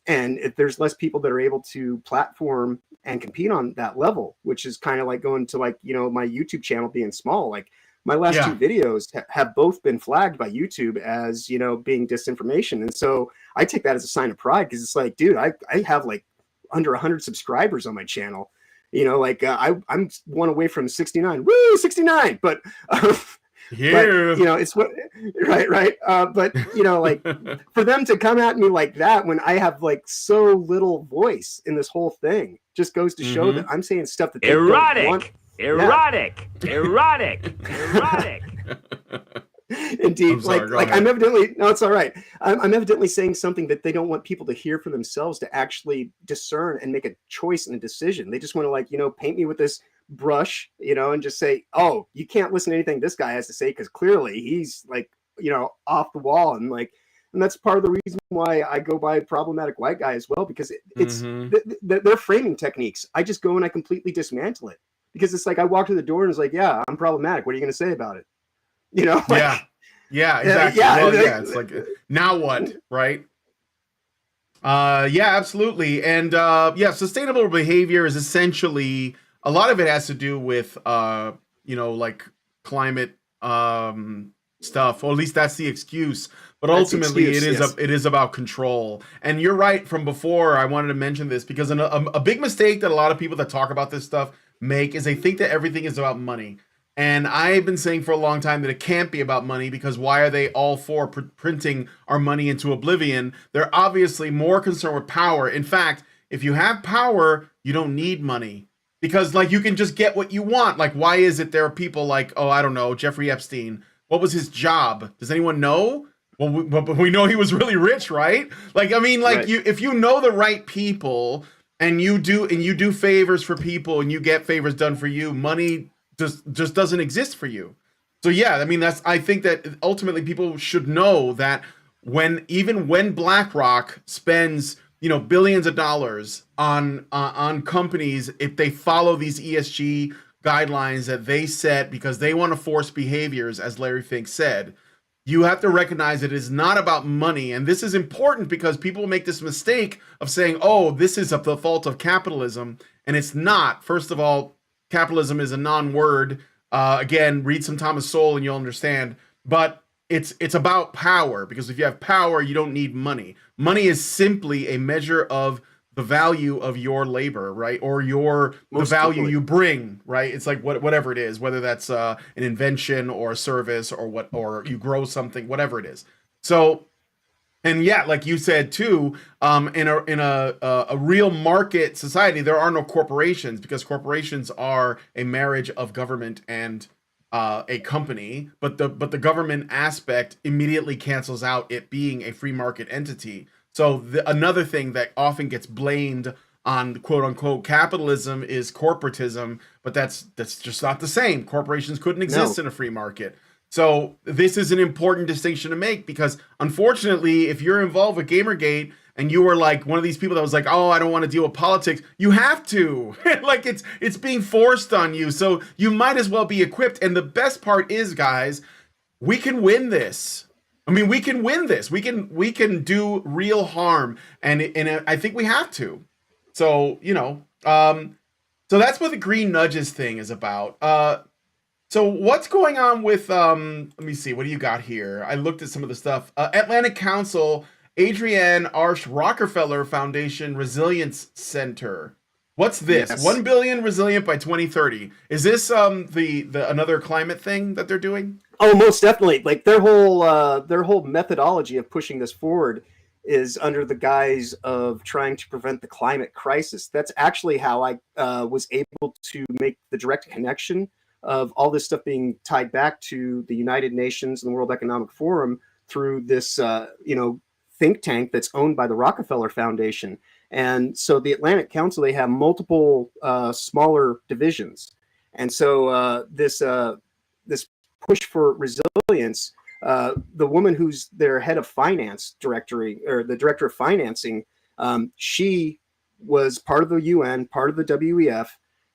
and if there's less people that are able to platform and compete on that level, which is kind of like going to, like, you know, my YouTube channel being small, like my last two videos have both been flagged by YouTube as, you know, being disinformation. And so I take that as a sign of pride, because it's like, dude, I have like under 100 subscribers on my channel. You know, like I'm one away from 69. Woo, 69. But here, but, you know, it's what, right. But, you know, like for them to come at me like that when I have like so little voice in this whole thing just goes to show that I'm saying stuff that they don't want. Erotic. Indeed. I'm evidently, no, it's all right. I'm evidently saying something that they don't want people to hear for themselves to actually discern and make a choice and a decision. They just want to, like, you know, paint me with this brush, you know, and just say, oh, you can't listen to anything this guy has to say because clearly he's, like, you know, off the wall. And like, and that's part of the reason why I go by problematic white guy as well, because it's their framing techniques. I just go and I completely dismantle it, because it's like I walk through the door and it's like, yeah, I'm problematic. What are you going to say about it? You know? Like, yeah, exactly. It's like, now what, right? Yeah, absolutely. And sustainable behavior is essentially, a lot of it has to do with, you know, like climate stuff, or at least that's the excuse. But ultimately, it is about control. And you're right from before. I wanted to mention this because a big mistake that a lot of people that talk about this stuff make is they think that everything is about money. And I've been saying for a long time that it can't be about money, because why are they all for printing our money into oblivion? They're obviously more concerned with power. In fact, if you have power, you don't need money, because like you can just get what you want. Like, why is it there are people like, oh, I don't know, Jeffrey Epstein? What was his job? Does anyone know? Well, we know he was really rich, right? Like, I mean, like, right. If you know the right people and you do favors for people and you get favors done for you, money just doesn't exist for you. So yeah, I mean, I think that ultimately people should know that even when BlackRock spends, you know, billions of dollars on companies, if they follow these ESG guidelines that they set because they want to force behaviors, as Larry Fink said, you have to recognize it is not about money. And this is important because people make this mistake of saying, oh, this is the fault of capitalism. And it's not. First of all, capitalism is a non-word. Again, read some Thomas Sowell and you'll understand. But it's about power, because if you have power, you don't need money. Money is simply a measure of the value of your labor, right? Or the Most value definitely. you bring, right? It's like whatever it is, whether that's an invention or a service or you grow something, whatever it is. So, and yeah, like you said too, in a real market society, there are no corporations because corporations are a marriage of government and a company. But the government aspect immediately cancels out it being a free market entity. So another thing that often gets blamed on quote unquote capitalism is corporatism, but that's just not the same. Corporations couldn't exist No. in a free market. So this is an important distinction to make because unfortunately, if you're involved with Gamergate and you were like one of these people that was like, "Oh, I don't want to deal with politics," you have to. Like it's being forced on you. So you might as well be equipped. And the best part is, guys, we can win this. I mean, we can win this. We can do real harm, and I think we have to. So so that's what the green nudges thing is about. So what's going on with let me see, what do you got here? I looked at some of the stuff. Atlantic Council, Adrienne Arsh Rockefeller Foundation Resilience Center. What's this? Yes. 1 billion resilient by 2030. Is this the another climate thing that they're doing? Oh, most definitely. Like their whole methodology of pushing this forward is under the guise of trying to prevent the climate crisis. That's actually how I was able to make the direct connection of all this stuff being tied back to the United Nations and the World Economic Forum through this think tank that's owned by the Rockefeller Foundation. And so the Atlantic Council, they have multiple smaller divisions. And so this push for resilience, the woman who's their head of finance directory, or the director of financing, she was part of the UN, part of the WEF,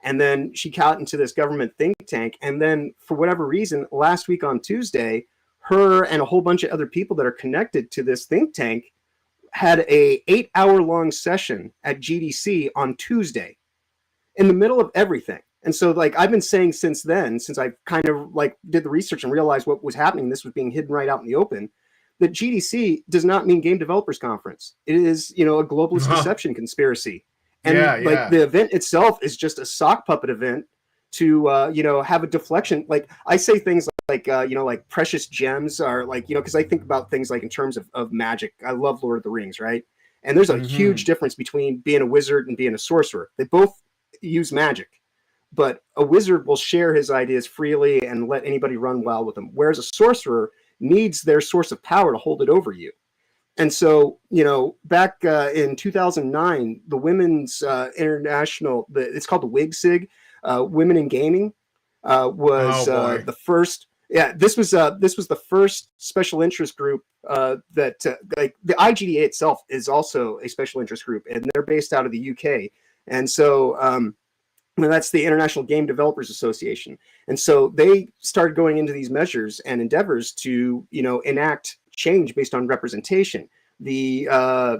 and then she got into this government think tank. And then for whatever reason, last week on Tuesday, her and a whole bunch of other people that are connected to this think tank had a 8-hour long session at GDC on Tuesday in the middle of everything. And so like I've been saying since then, since I kind of like did the research and realized what was happening, this was being hidden right out in the open, that GDC does not mean Game Developers Conference. It is, a globalist deception conspiracy. And like the event itself is just a sock puppet event to have a deflection. Like I say things like like precious gems are like, because I think about things like in terms of magic. I love Lord of the Rings, right? And there's a huge difference between being a wizard and being a sorcerer. They both use magic, but a wizard will share his ideas freely and let anybody run wild with them, whereas a sorcerer needs their source of power to hold it over you. And so, back in 2009, the Women's International, it's called the WIGSIG, Women in Gaming, was the first. Yeah, this was the first special interest group that like the IGDA itself is also a special interest group, and they're based out of the UK. And so that's the International Game Developers Association. And so they started going into these measures and endeavors to, enact change based on representation. The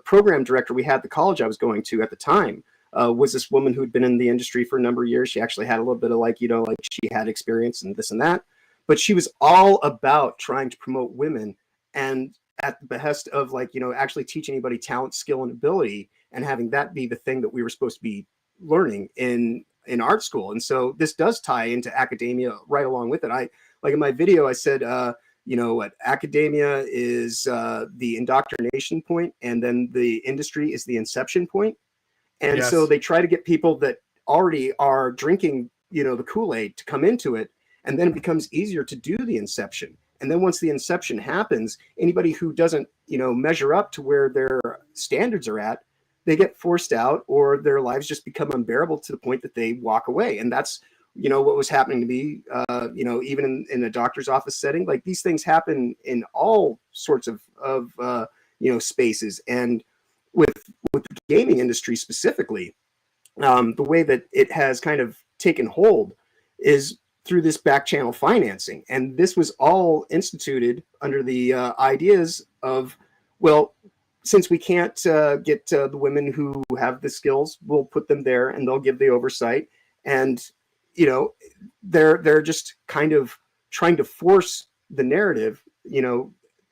program director we had at the college I was going to at the time was this woman who'd been in the industry for a number of years. She actually had a little bit of like she had experience and this and that, but she was all about trying to promote women and at the behest of actually teach anybody talent, skill, and ability, and having that be the thing that we were supposed to be learning in art school. And so this does tie into academia right along with it. I like in my video I said what academia is the indoctrination point, and then the industry is the inception point. And so they try to get people that already are drinking the Kool-Aid to come into it, and then it becomes easier to do the inception. And then once the inception happens, anybody who doesn't measure up to where their standards are at, they get forced out, or their lives just become unbearable to the point that they walk away. And that's, what was happening to me, even in a doctor's office setting. Like these things happen in all sorts of spaces. And with the gaming industry specifically, the way that it has kind of taken hold is through this back channel financing. And this was all instituted under the ideas of, well, since we can't get the women who have the skills, we'll put them there and they'll give the oversight. And, they're just kind of trying to force the narrative,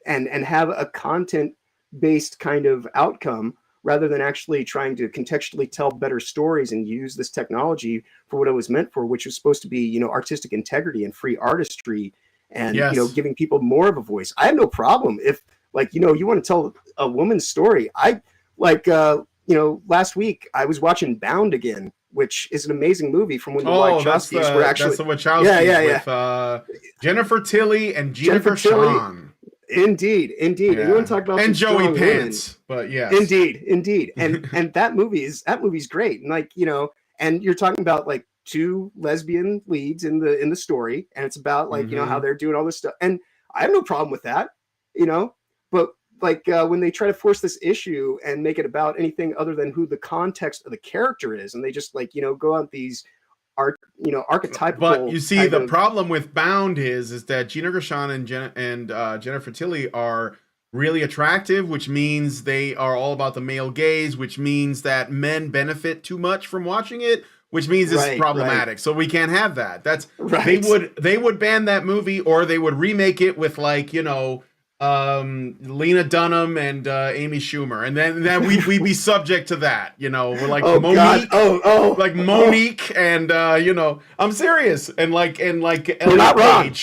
and have a content based kind of outcome rather than actually trying to contextually tell better stories and use this technology for what it was meant for, which was supposed to be, you know, artistic integrity and free artistry and, you know, Yes. giving people more of a voice. I have no problem if, like, you know, you want to tell a woman's story. I like, you know, last week I was watching Bound again, which is an amazing movie from when the Oh, that's Wachowskis were actually. that's the Wachowskis with Jennifer Tilly and Jennifer Shan. Indeed. And you want to talk about and some Joey strong Pants, women. but yes, indeed, and that movie's great, and like, you know, and you're talking about like two lesbian leads in the story, and it's about like, you know, how they're doing all this stuff, and I have no problem with that, you know, but like when they try to force this issue and make it about anything other than who the context of the character is, and they just like, you know, go out these archetypal. But you see, the problem with Bound is that Gina Gershon and Jennifer Tilly are really attractive, which means they are all about the male gaze, which means that men benefit too much from watching it, which means it's problematic. So we can't have that. That's they would ban that movie, or they would remake it with, like, you know, Lena Dunham and Amy Schumer, and then we'd be subject to that, you know. We're like Monique, like Monique, and you know, I'm serious, and like we're not wrong,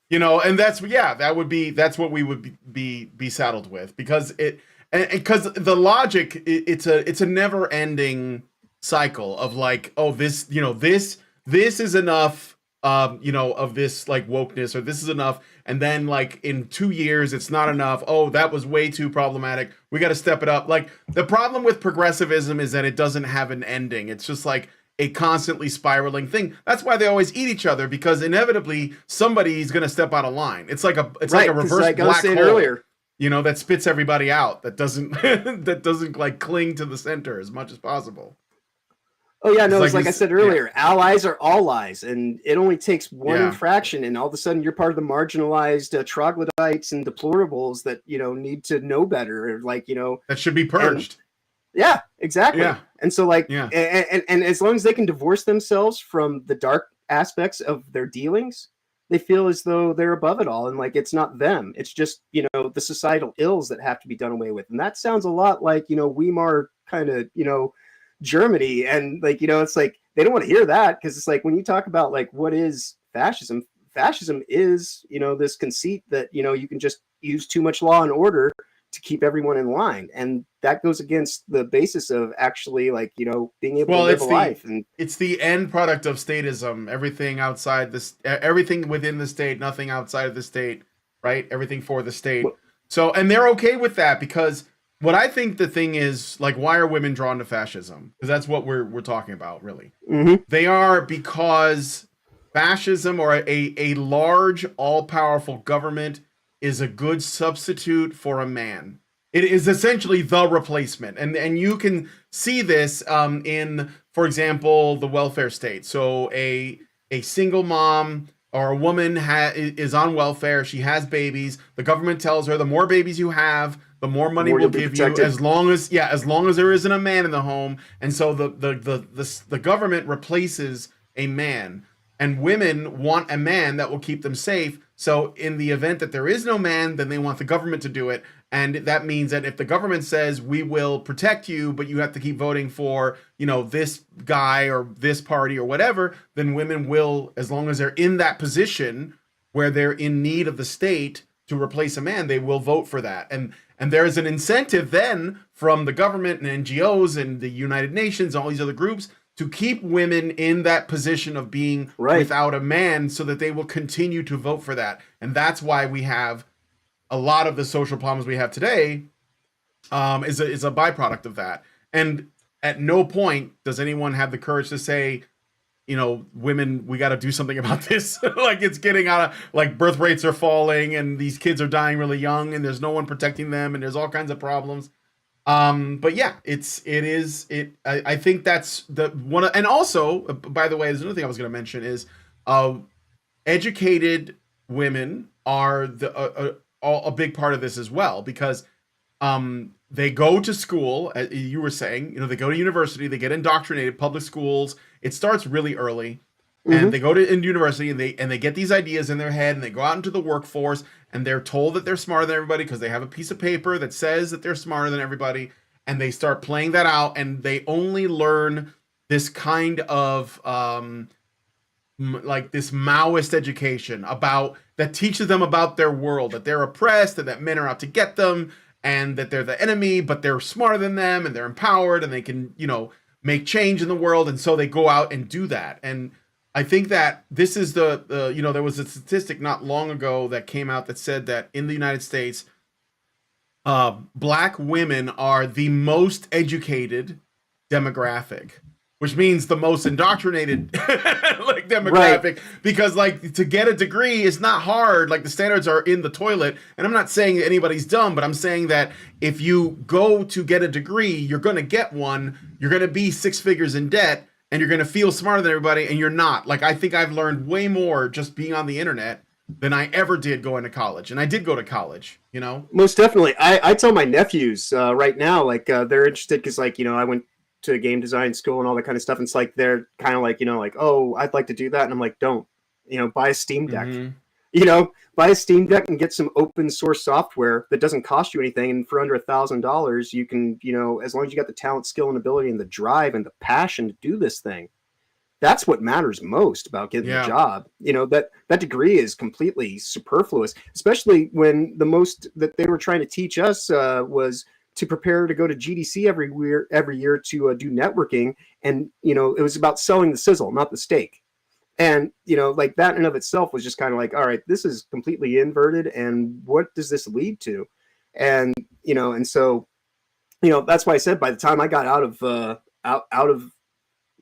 you know, and that's what we would be saddled with, because because the logic, it's a never ending cycle of like, oh, this, you know, this is enough, you know, of this like wokeness, or this is enough. And then like in 2 years, it's not enough. Oh, that was way too problematic. We got to step it up. Like, the problem with progressivism is that it doesn't have an ending. It's just like a constantly spiraling thing. That's why they always eat each other, because inevitably somebody's going to step out of line. It's like a reverse like black hole earlier, you know, that spits everybody out. That doesn't that doesn't like cling to the center as much as possible. Oh yeah, no, it's like I said earlier, allies are all lies, and it only takes one infraction, and all of a sudden you're part of the marginalized troglodytes and deplorables that, you know, need to know better, or like, you know, that should be purged. Yeah, exactly. Yeah. And so like, and as long as they can divorce themselves from the dark aspects of their dealings, they feel as though they're above it all, and like it's not them. It's just, you know, the societal ills that have to be done away with, and that sounds a lot like, you know, Weimar kind of, you know, Germany, and like, you know, it's like they don't want to hear that, because it's like when you talk about like what is fascism is, you know, this conceit that, you know, you can just use too much law and order to keep everyone in line, and that goes against the basis of actually, like, you know, being able to live a life. And it's the end product of statism. Everything outside this, everything within the state, nothing outside of the state, right? Everything for the state. So, and they're okay with that, because what I think the thing is, like, why are women drawn to fascism? Because that's what we're talking about, really. They are, because fascism, or a large, all-powerful government, is a good substitute for a man. It is essentially the replacement. And you can see this in, for example, the welfare state. So a single mom or a woman is on welfare. She has babies. The government tells her, the more babies you have, the more money we'll give you, as long as there isn't a man in the home. And so the government replaces a man, and women want a man that will keep them safe. So in the event that there is no man, then they want the government to do it. And that means that if the government says, we will protect you, but you have to keep voting for, you know, this guy or this party or whatever, then women will, as long as they're in that position where they're in need of the state to replace a man, they will vote for that. And there is an incentive then from the government and NGOs and the United Nations and all these other groups to keep women in that position of being without a man, so that they will continue to vote for that. And that's why we have a lot of the social problems we have today, is a byproduct of that. And at no point does anyone have the courage to say, you know, women, we got to do something about this. Like, it's getting out of, like, birth rates are falling, and these kids are dying really young, and there's no one protecting them, and there's all kinds of problems. But yeah, I think that's the one. And also, by the way, there's another thing I was going to mention is, educated women are a big part of this as well, because they go to school, as you were saying, you know, they go to university, they get indoctrinated, public schools. It starts really early, and they go to university, and they get these ideas in their head, and they go out into the workforce, and they're told that they're smarter than everybody because they have a piece of paper that says that they're smarter than everybody. and they start playing that out, and they only learn this kind of like this Maoist education about that teaches them about their world, that they're oppressed and that men are out to get them and that they're the enemy, but they're smarter than them and they're empowered and they can, make change in the world. And so they go out and do that. And I think that this is there was a statistic not long ago that came out that said that in the United States, black women are the most educated demographic, which means the most indoctrinated like demographic, right? Because like to get a degree is not hard. Like the standards are in the toilet. And I'm not saying that anybody's dumb, but I'm saying that if you go to get a degree, you're going to get one, you're going to be 6 figures in debt, and you're going to feel smarter than everybody, and you're not. Like I think I've learned way more just being on the internet than I ever did going to college. And I did go to college, Most definitely. I tell my nephews right now, like they're interested because like, I went to game design school and all that kind of stuff. And it's like, they're kind of like, like, oh, I'd like to do that. And I'm like, don't, buy a Steam Deck, buy a Steam Deck and get some open source software that doesn't cost you anything. And for under $1,000, you can, as long as you got the talent, skill, and ability and the drive and the passion to do this thing, that's what matters most about getting the job. That degree is completely superfluous, especially when the most that they were trying to teach us was to prepare to go to GDC every year to do networking. And, it was about selling the sizzle, not the steak. And, like that in and of itself was just kind of like, all right, this is completely inverted. And what does this lead to? And, and so, that's why I said by the time I got out of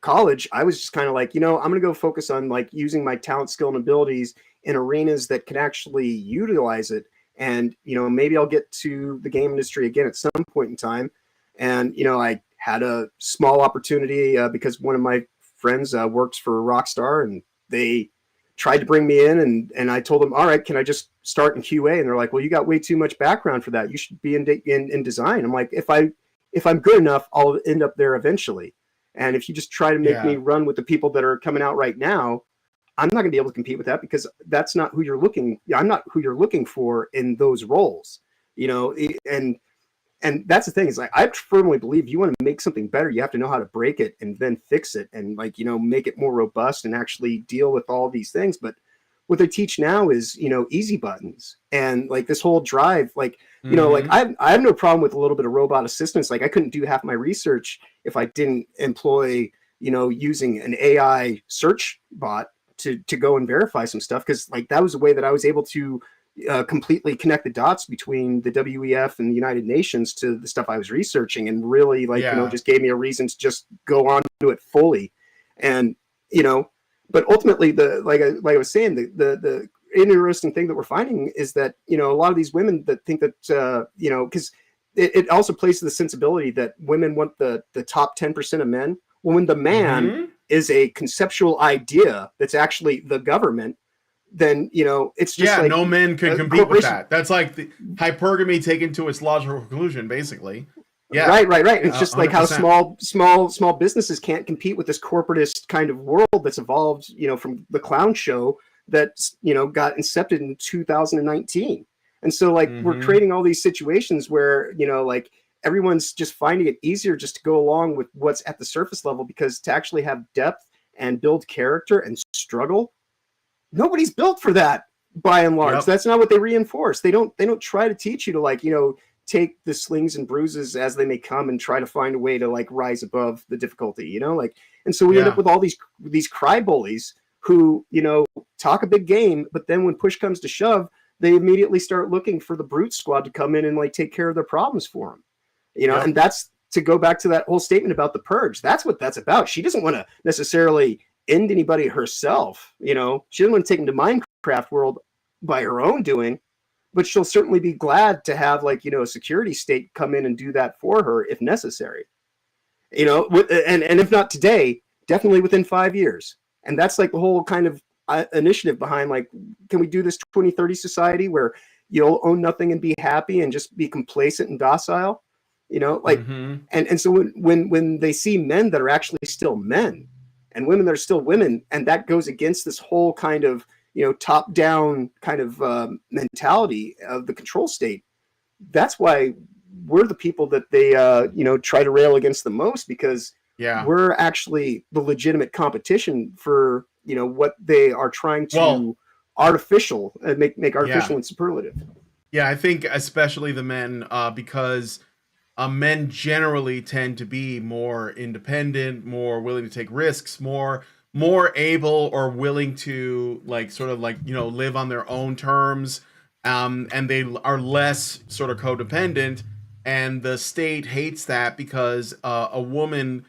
college, I was just kind of like, I'm going to go focus on like using my talent, skill, and abilities in arenas that can actually utilize it. And, maybe I'll get to the game industry again at some point in time. And, I had a small opportunity because one of my friends works for Rockstar, and they tried to bring me in, and I told them, all right, can I just start in QA? And they're like, well, you got way too much background for that. You should be in design. I'm like, if I'm good enough, I'll end up there eventually. And if you just try to make me run with the people that are coming out right now, I'm not going to be able to compete with that because that's not who you're looking. I'm not who you're looking for in those roles, and that's the thing is like, I firmly believe you want to make something better, you have to know how to break it and then fix it and like, make it more robust and actually deal with all these things. But what they teach now is, easy buttons and like this whole drive, like, like I have no problem with a little bit of robot assistance. Like I couldn't do half my research if I didn't employ, using an AI search bot to go and verify some stuff. Cause like that was a way that I was able to completely connect the dots between the WEF and the United Nations to the stuff I was researching, and really like, just gave me a reason to just go on to it fully. And, but ultimately like I was saying, the interesting thing that we're finding is that, a lot of these women that think that, cause it also plays to the sensibility that women want the top 10% of men. Well, when the man is a conceptual idea that's actually the government, then it's just like no men can compete with that. That's like the hypergamy taken to its logical conclusion, basically. Right. It's just like 100%. How small businesses can't compete with this corporatist kind of world that's evolved, from the clown show that got incepted in 2019. And so like we're creating all these situations where like everyone's just finding it easier just to go along with what's at the surface level, because to actually have depth and build character and struggle, nobody's built for that by and large. That's not what they reinforce. They don't try to teach you to like, take the slings and bruises as they may come and try to find a way to like rise above the difficulty, like, and so we end up with all these cry bullies who, talk a big game, but then when push comes to shove, they immediately start looking for the brute squad to come in and like take care of their problems for them, and that's to go back to that whole statement about the purge. That's what that's about. She doesn't want to necessarily end anybody herself. She doesn't want to take them to Minecraft world by her own doing, but she'll certainly be glad to have like, a security state come in and do that for her if necessary, and if not today, definitely within 5 years. And that's like the whole kind of initiative behind like, can we do this 2030 society where you'll own nothing and be happy and just be complacent and docile, and so when they see men that are actually still men and women that are still women, and that goes against this whole kind of, top-down kind of mentality of the control state, that's why we're the people that they try to rail against the most, because Yeah. we're actually the legitimate competition for what they are trying Well, to artificial make yeah. artificial and superlative. Yeah, I think especially the men, because men generally tend to be more independent, more willing to take risks, more able or willing to like sort of like live on their own terms, and they are less sort of codependent. And the state hates that because a woman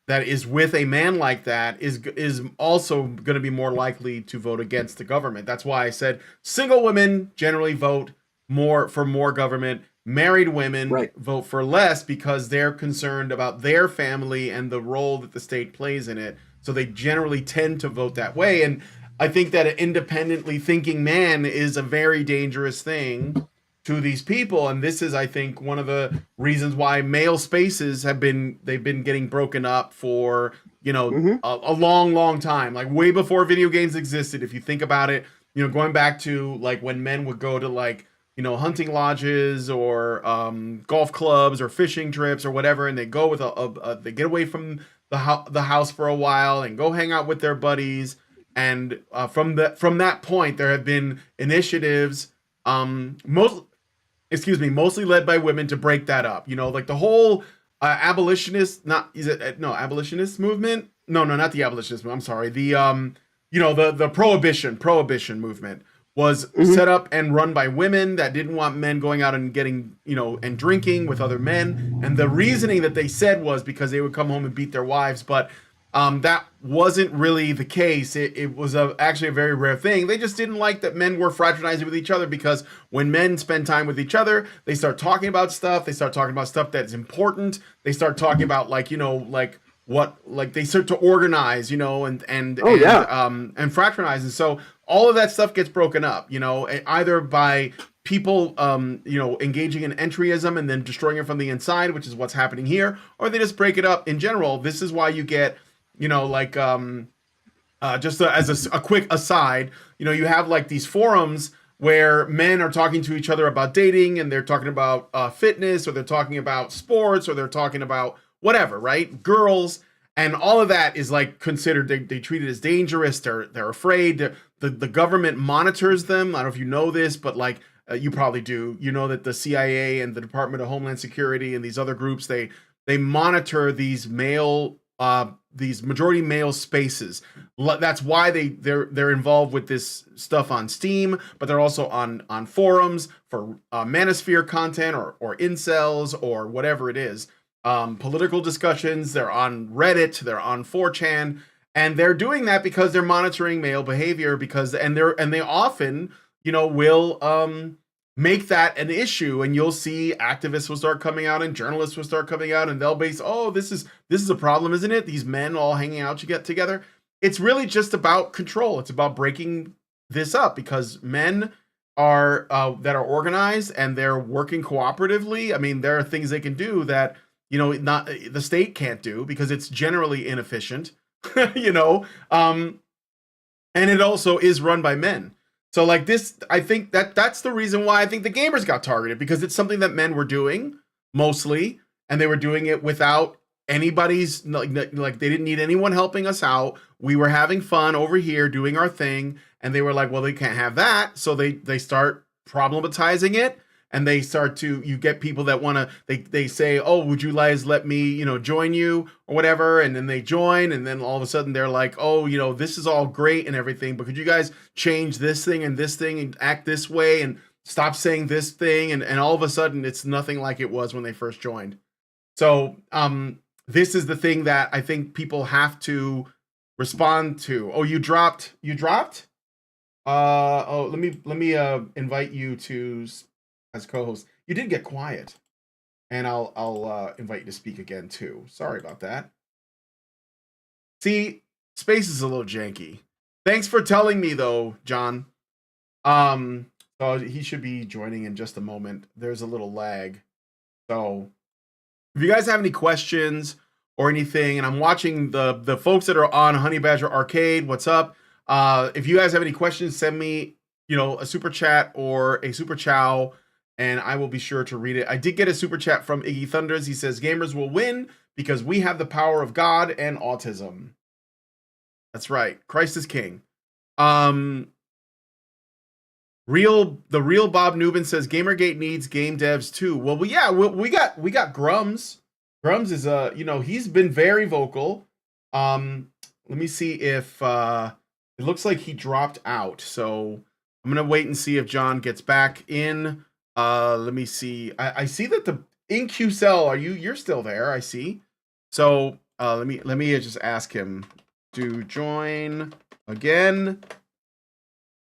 that is with a man like that is also going to be more likely to vote against the government. That's why I said single women generally vote more government. Married women Right. vote for less because they're concerned about their family and the role that the state plays in it. So they generally tend to vote that way. And I think that an independently thinking man is a very dangerous thing to these people. And this is, I think, one of the reasons why male spaces they've been getting broken up for, Mm-hmm. a long, long time, like way before video games existed. If you think about it, going back to like when men would go to like, hunting lodges or golf clubs or fishing trips or whatever, and they go with they get away from the house for a while and go hang out with their buddies. And from that point, there have been initiatives, mostly led by women, to break that up. Like the whole abolitionist, not is it no abolitionist movement? No, not the abolitionist movement. I'm sorry. The prohibition movement was Mm-hmm. set up and run by women that didn't want men going out and getting, and drinking with other men. And the reasoning that they said was because they would come home and beat their wives. But that wasn't really the case. It was actually a very rare thing. They just didn't like that men were fraternizing with each other, because when men spend time with each other, they start talking about stuff. They start talking about stuff that's important. They start talking about they start to organize, Oh yeah. and fraternize. And so all of that stuff gets broken up, either by people, engaging in entryism and then destroying it from the inside, which is what's happening here, or they just break it up in general. This is why you get, as a quick aside, you have like these forums where men are talking to each other about dating, and they're talking about fitness, or they're talking about sports, or they're talking about whatever, right? Girls. And all of that is like considered, they treat it as dangerous. They're afraid. The government monitors them. I don't know if you know this, but like you probably do. You know that the CIA and the Department of Homeland Security and these other groups, they monitor these majority male spaces. That's why they're involved with this stuff on Steam, but they're also on forums for manosphere content or incels or whatever it is. Political discussions. They're on Reddit. They're on 4chan, and they're doing that because they're monitoring male behavior. And they often, will make that an issue, and you'll see activists will start coming out and journalists will start coming out, and they'll base, this is a problem, isn't it? These men all hanging out to get together. It's really just about control. It's about breaking this up, because men are that are organized and they're working cooperatively. I mean, there are things they can do that not the state can't do, because it's generally inefficient, and it also is run by men. So like this, I think that's the reason why I think the gamers got targeted, because it's something that men were doing mostly, and they were doing it without anybody's like they didn't need anyone helping us out. We were having fun over here doing our thing, and they were like, well, they can't have that, so they start problematizing it. And they start to, you get people that want to, they say, oh, would you guys let me, join you or whatever? And then they join, and then all of a sudden they're like, oh, this is all great and everything, but could you guys change this thing and act this way and stop saying this thing? And all of a sudden it's nothing like it was when they first joined. So this is the thing that I think people have to respond to. Oh, you dropped? Let me invite you to as co-host. You did get quiet, and I'll invite you to speak again too. Sorry about that. See, space is a little janky. Thanks for telling me though, John. So he should be joining in just a moment. There's a little lag. So if you guys have any questions or anything, and I'm watching the folks that are on Honey Badger Arcade, what's up? If you guys have any questions, send me, a super chat or a super chow, and I will be sure to read it. I did get a super chat from Iggy Thunders. He says, gamers will win because we have the power of God and autism. That's right. Christ is king. The real Bob Newman says GamerGate needs game devs too. Well, we got Grums. Grums is he's been very vocal. Let me see if it looks like he dropped out. So I'm gonna wait and see if John gets back in. Let me see. I see that the in QCell, you're still there, I see. So let me just ask him to join again.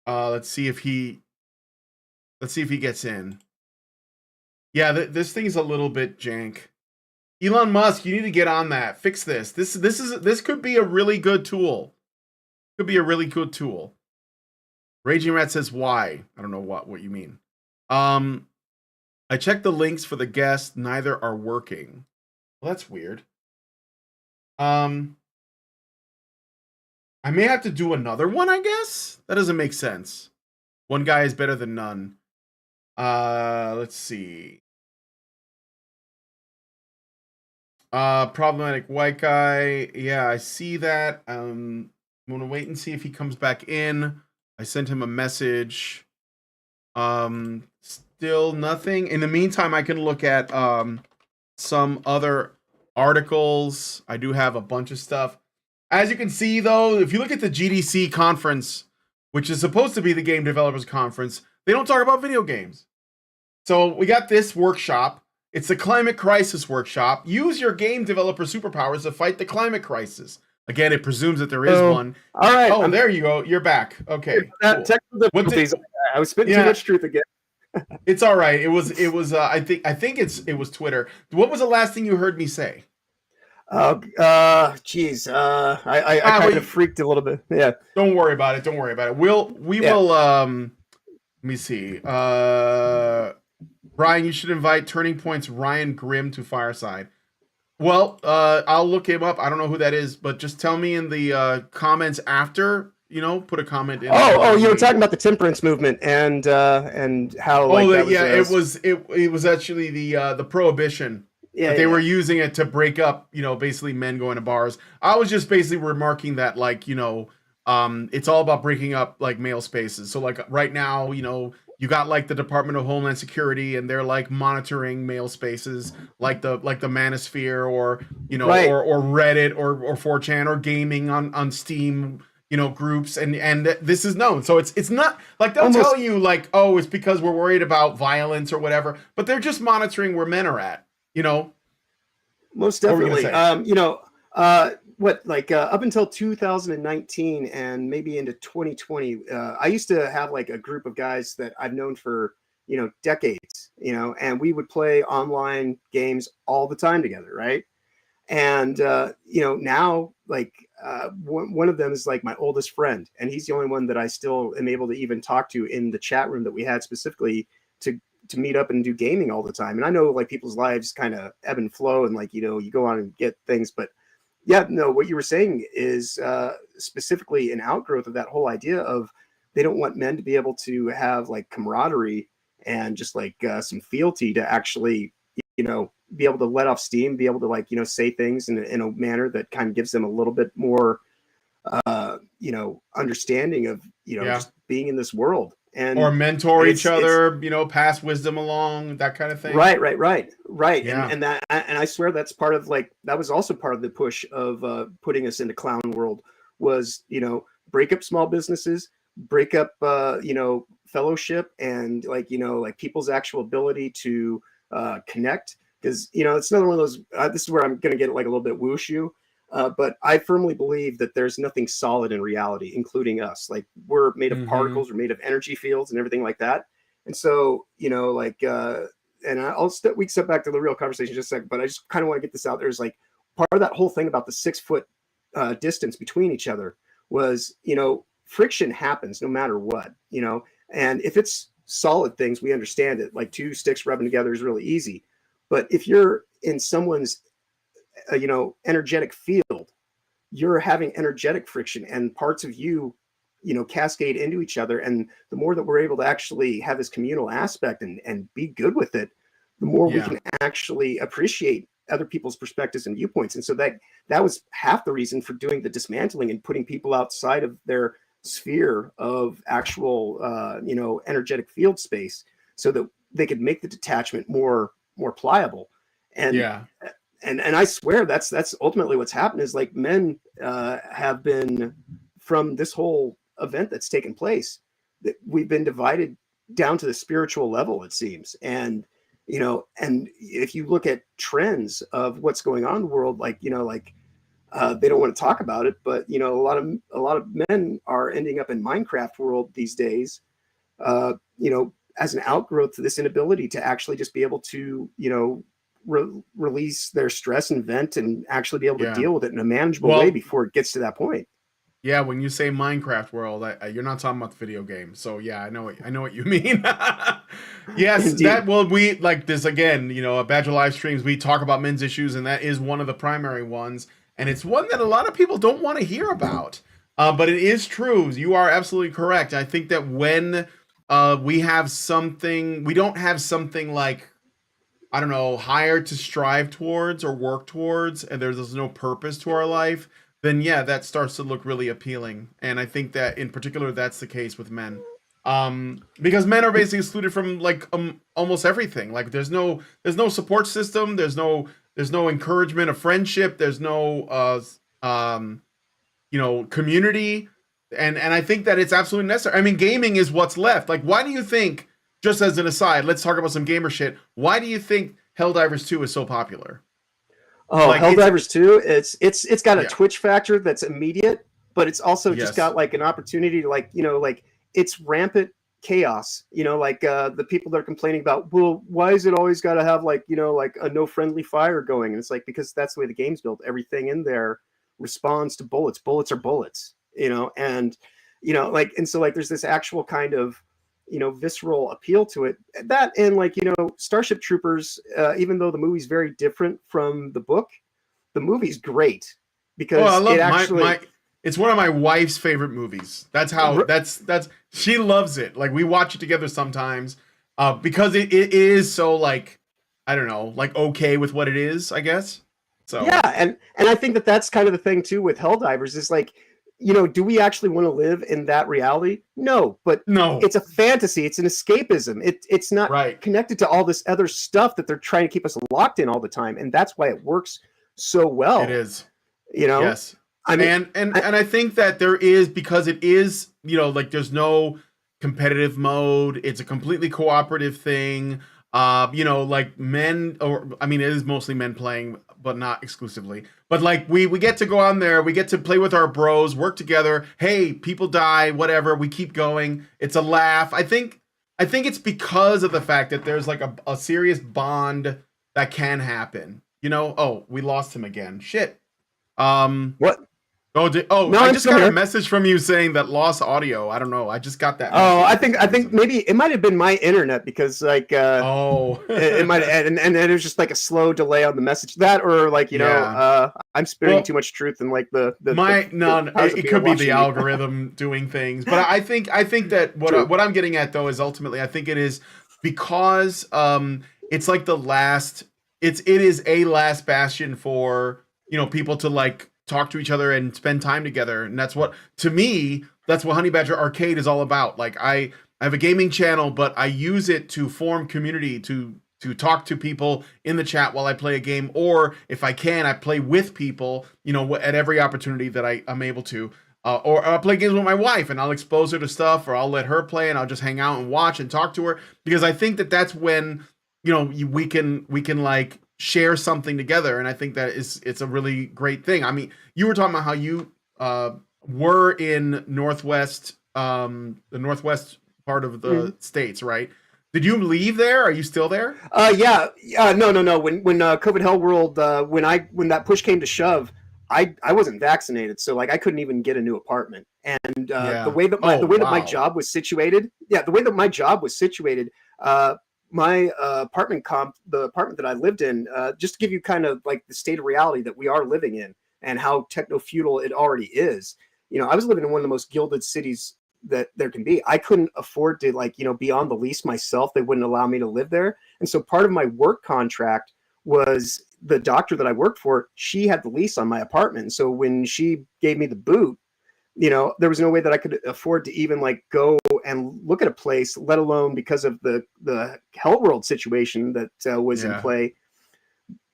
Let's see if he gets in. Yeah, this thing's a little bit jank. Elon Musk, you need to get on that. Fix this. This could be a really good tool. Could be a really good tool. Raging Rat says why? I don't know what you mean. I checked the links for the guests. Neither are working. Well, that's weird. I may have to do another one, I guess. That doesn't make sense. One guy is better than none. Let's see. Problematic white guy. Yeah, I see that. I'm gonna wait and see if he comes back in. I sent him a message. Still nothing. In the meantime, I can look at some other articles. I do have a bunch of stuff. As you can see, though, if you look at the GDC conference, which is supposed to be the Game Developers Conference, they don't talk about video games. So we got this workshop. It's the Climate Crisis Workshop. Use your game developer superpowers to fight the climate crisis. Again, it presumes that there is one. All right. Oh, there you go. You're back. Okay. Cool. Technical difficulties. I was spitting too much truth again. It's all right. It was. I think it was Twitter. What was the last thing you heard me say? Geez. I kind of freaked a little bit. Yeah. Don't worry about it. We will. Let me see. Brian, you should invite Turning Point's Ryan Grimm to Fireside. Well, I'll look him up. I don't know who that is, but just tell me in the comments after. Put a comment in. Oh, you were talking about the temperance movement and how. It was actually the prohibition. Yeah, they were using it to break up, basically men going to bars. I was just basically remarking that, it's all about breaking up male spaces. So right now, you got the Department of Homeland Security, and they're monitoring male spaces, like the Manosphere, or right. or Reddit, or 4chan, or gaming on Steam, groups, and this is known. So it's not they'll tell you it's because we're worried about violence or whatever, but they're just monitoring where men are at. Most definitely. Up until 2019 and maybe into 2020, I used to have a group of guys that I've known for, decades, and we would play online games all the time together. Right. And, now one of them is my oldest friend, and he's the only one that I still am able to even talk to in the chat room that we had specifically to meet up and do gaming all the time. And I know people's lives kind of ebb and flow, and you go on and get things, but yeah, no, what you were saying is specifically an outgrowth of that whole idea of they don't want men to be able to have camaraderie and just some fealty to actually, be able to let off steam, be able to say things in a manner that kind of gives them a little bit more, understanding of, just being in this world. Or mentor each other, pass wisdom along, that kind of thing. Right. Yeah. And I swear that's part of that was also part of the push of putting us into clown world was, break up small businesses, break up, fellowship, and people's actual ability to connect. Because, it's another one of those, this is where I'm going to get a little bit whooshu. But I firmly believe that there's nothing solid in reality, including us. We're made of particles, we're made of energy fields and everything like that. And so, and we step back to the real conversation in just a second, but I just kind of want to get this out there. Is part of that whole thing about the 6 foot distance between each other was, friction happens no matter what, and if it's solid things, we understand it. Two sticks rubbing together is really easy. But if you're in someone's energetic field, you're having energetic friction, and parts of you, cascade into each other. And the more that we're able to actually have this communal aspect and be good with it, the more we can actually appreciate other people's perspectives and viewpoints. And so that was half the reason for doing the dismantling and putting people outside of their sphere of actual, energetic field space, so that they could make the detachment more pliable. And and I swear that's ultimately what's happened, is like men have been, from this whole event that's taken place, that we've been divided down to the spiritual level, it seems. And and if you look at trends of what's going on in the world, they don't want to talk about it, but a lot of men are ending up in Minecraft world these days, as an outgrowth to this inability to actually just be able to release their stress and vent and actually be able to deal with it in a manageable way before it gets to that point. Yeah, when you say Minecraft world, you're not talking about the video game. So yeah, I know what you mean. Yes, indeed. We like this again. At Badger live streams, we talk about men's issues, and that is one of the primary ones, and it's one that a lot of people don't want to hear about. But it is true. You are absolutely correct. I think that when we have something, we don't have something like, I don't know, higher to strive towards or work towards, and there's no purpose to our life, then yeah, that starts to look really appealing. And I think that in particular, that's the case with men. Because men are basically excluded from almost everything. Like there's no support system, there's no encouragement of friendship, there's no community. And I think that it's absolutely necessary. I mean, gaming is what's left. Like, why do you think, just as an aside, let's talk about some gamer shit, why do you think Helldivers 2 is so popular? Oh, Helldivers 2, it's got a Twitch factor that's immediate, but it's also just got an opportunity to it's rampant chaos. The people that are complaining about, well, why is it always got to have a no friendly fire going? And it's because that's the way the game's built. Everything in there responds to bullets. Bullets are bullets, and so there's this actual kind of visceral appeal to it. That and Starship Troopers, even though the movie's very different from the book, the movie's great because I love it actually it's one of my wife's favorite movies. That's how that's she loves it. Like we watch it together sometimes because it is so I don't know, okay with what it is, I guess. So yeah, and I think that's kind of the thing too with Helldivers is do we actually want to live in that reality? No, but it's a fantasy. It's an escapism. It's not connected to all this other stuff that they're trying to keep us locked in all the time. And that's why it works so well. It is. Yes. I mean, and I think that there is, because it is, there's no competitive mode. It's a completely cooperative thing. Men, it is mostly men playing, but not exclusively. But we get to go on there, we get to play with our bros, work together. Hey, people die, whatever. We keep going. It's a laugh. I think it's because of the fact that there's a serious bond that can happen. Oh, we lost him again. Shit. What? No, I just got a message from you saying that lost audio. I don't know. I just got that message. I think maybe it might have been my internet because it might have, and it was just a slow delay on the message. That or I'm spitting too much truth and it could be the algorithm doing things. But I think that what I'm getting at though is ultimately I think it is because it's the last it is a last bastion for people to talk to each other and spend time together. And that's what Honey Badger Arcade is all about. I have a gaming channel, but I use it to form community, to talk to people in the chat while I play a game, or if I can, I play with people, at every opportunity that I'm able to. Or I'll play games with my wife and I'll expose her to stuff, or I'll let her play and I'll just hang out and watch and talk to her, because I think that that's when, we can share something together. And I think that it's a really great thing. I mean, you were talking about how you were in the northwest part of the states, right? Did you leave there? Are you still there? No. When COVID Hell World, when that push came to shove, I wasn't vaccinated, so I couldn't even get a new apartment. And the way that my job was situated, my apartment the apartment that I lived in, just to give you kind of the state of reality that we are living in and how techno-feudal it already is. I was living in one of the most gilded cities that there can be. I couldn't afford to be on the lease myself. They wouldn't allow me to live there. And so part of my work contract was the doctor that I worked for, she had the lease on my apartment. So when she gave me the boot, there was no way that I could afford to even go and look at a place, let alone because of the Hell World situation that was in play.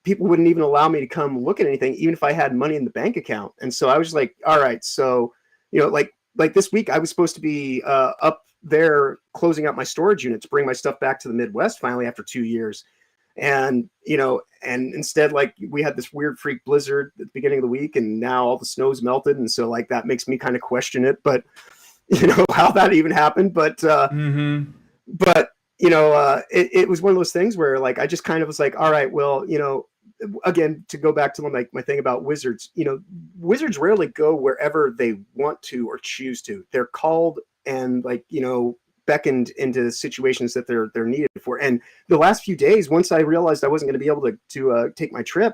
People wouldn't even allow me to come look at anything, even if I had money in the bank account. And so I was like, all right, so, like this week I was supposed to be up there closing out my storage unit to bring my stuff back to the Midwest finally after 2 years. And, and instead, we had this weird freak blizzard at the beginning of the week, and now all the snow's melted. And so that makes me kind of question it, but how that even happened. But, but, it was one of those things where I just kind of was like, all right, well, again, to go back to my thing about wizards, wizards rarely go wherever they want to or choose to. They're called and beckoned into situations that they're needed for. And the last few days, once I realized I wasn't going to be able to take my trip,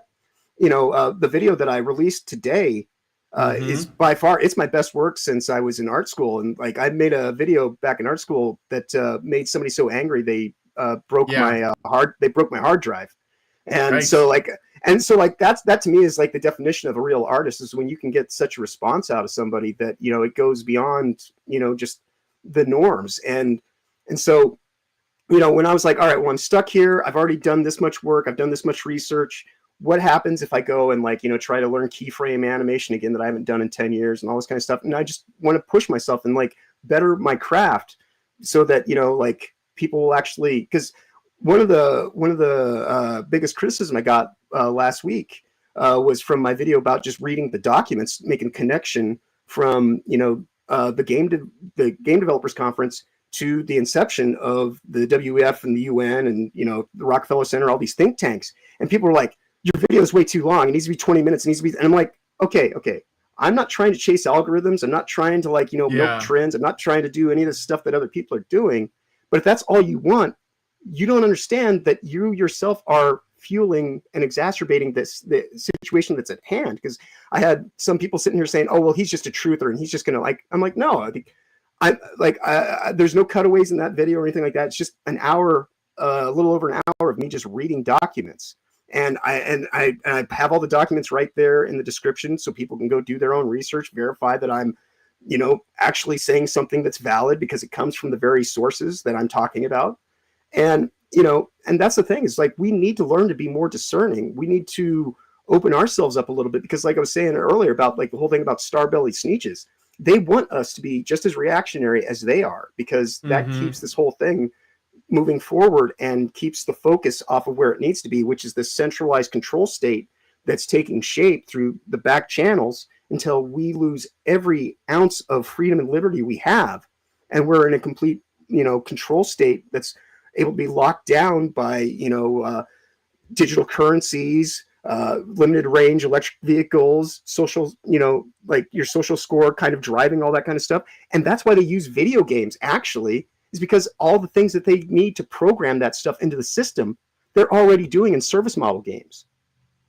the video that I released today is by far, it's my best work since I was in art school. And I made a video back in art school that made somebody so angry they broke my hard drive. And so that to me is the definition of a real artist, is when you can get such a response out of somebody that it goes beyond just the norms. And so when I was like, all right, well, I'm stuck here, I've already done this much work, I've done this much research, what happens if I go and try to learn keyframe animation again that I haven't done in 10 years and all this kind of stuff? And I just want to push myself and better my craft so that people will actually, because one of the biggest criticism I got last week was from my video about just reading the documents, making connection from the game developers conference to the inception of the WEF and the UN and the Rockefeller Center, all these think tanks. And people were like, your video is way too long, it needs to be 20 minutes, and I'm like, okay, I'm not trying to chase algorithms, I'm not trying to milk trends, I'm not trying to do any of the stuff that other people are doing. But if that's all you want, you don't understand that you yourself are fueling and exacerbating the situation that's at hand. Because I had some people sitting here saying, oh, well, he's just a truther and he's just gonna I'm like, no, there's no cutaways in that video or anything like that. It's just an hour, a little over an hour of me just reading documents. And I have all the documents right there in the description, so people can go do their own research, verify that I'm actually saying something that's valid because it comes from the very sources that I'm talking about. And and that's the thing, is we need to learn to be more discerning. We need to open ourselves up a little bit, because I was saying earlier about the whole thing about star-bellied sneeches, they want us to be just as reactionary as they are, because that keeps this whole thing moving forward and keeps the focus off of where it needs to be, which is this centralized control state that's taking shape through the back channels until we lose every ounce of freedom and liberty we have. And we're in a complete, control state that's able to be locked down by, digital currencies, limited range electric vehicles, social, your social score kind of driving all that kind of stuff. And that's why they use video games, actually, is because all the things that they need to program that stuff into the system, they're already doing in service model games.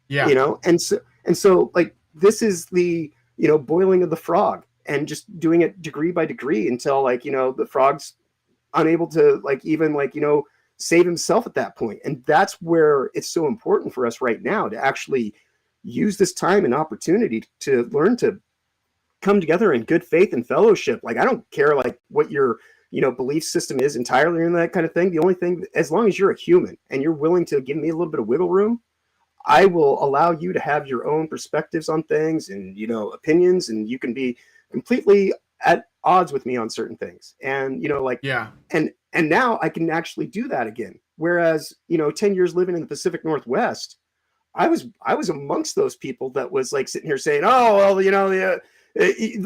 Yeah. And so this is the, boiling of the frog, and just doing it degree by degree until the frog's unable to even save himself at that point. And that's where it's so important for us right now to actually use this time and opportunity to learn to come together in good faith and fellowship. I don't care what your belief system is entirely, and that kind of thing. The only thing, as long as you're a human and you're willing to give me a little bit of wiggle room, I will allow you to have your own perspectives on things and opinions, and you can be completely at odds with me on certain things. And and now I can actually do that again. Whereas 10 years living in the Pacific Northwest, I was amongst those people that was sitting here saying, oh, well,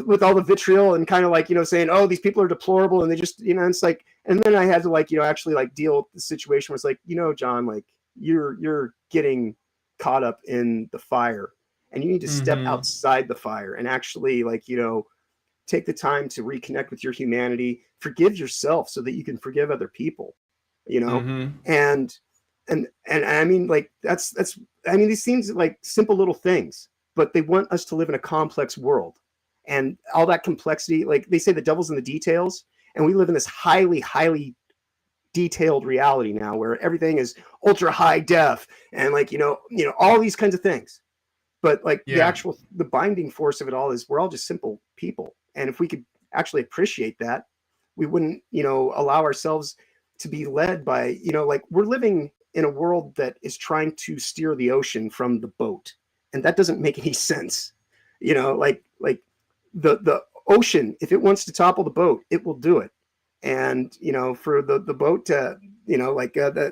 with all the vitriol and kind of saying, oh, these people are deplorable, and they just it's and then I had to actually deal with the situation where it's John, you're getting caught up in the fire, and you need to step outside the fire and actually take the time to reconnect with your humanity, forgive yourself so that you can forgive other people, and I mean, that's I mean, these seems like simple little things, but they want us to live in a complex world. and all that complexity. Like they say, the devil's in the details, and we live in this highly detailed reality now where everything is ultra high def and like all these kinds of things. But like Yeah. the binding force of it all is we're all just simple people, and if we could actually appreciate that, we wouldn't allow ourselves to be led by like we're living in a world that is trying to steer the ocean from the boat, and that doesn't make any sense. Like the ocean, if it wants to topple the boat, it will do it. And for the boat to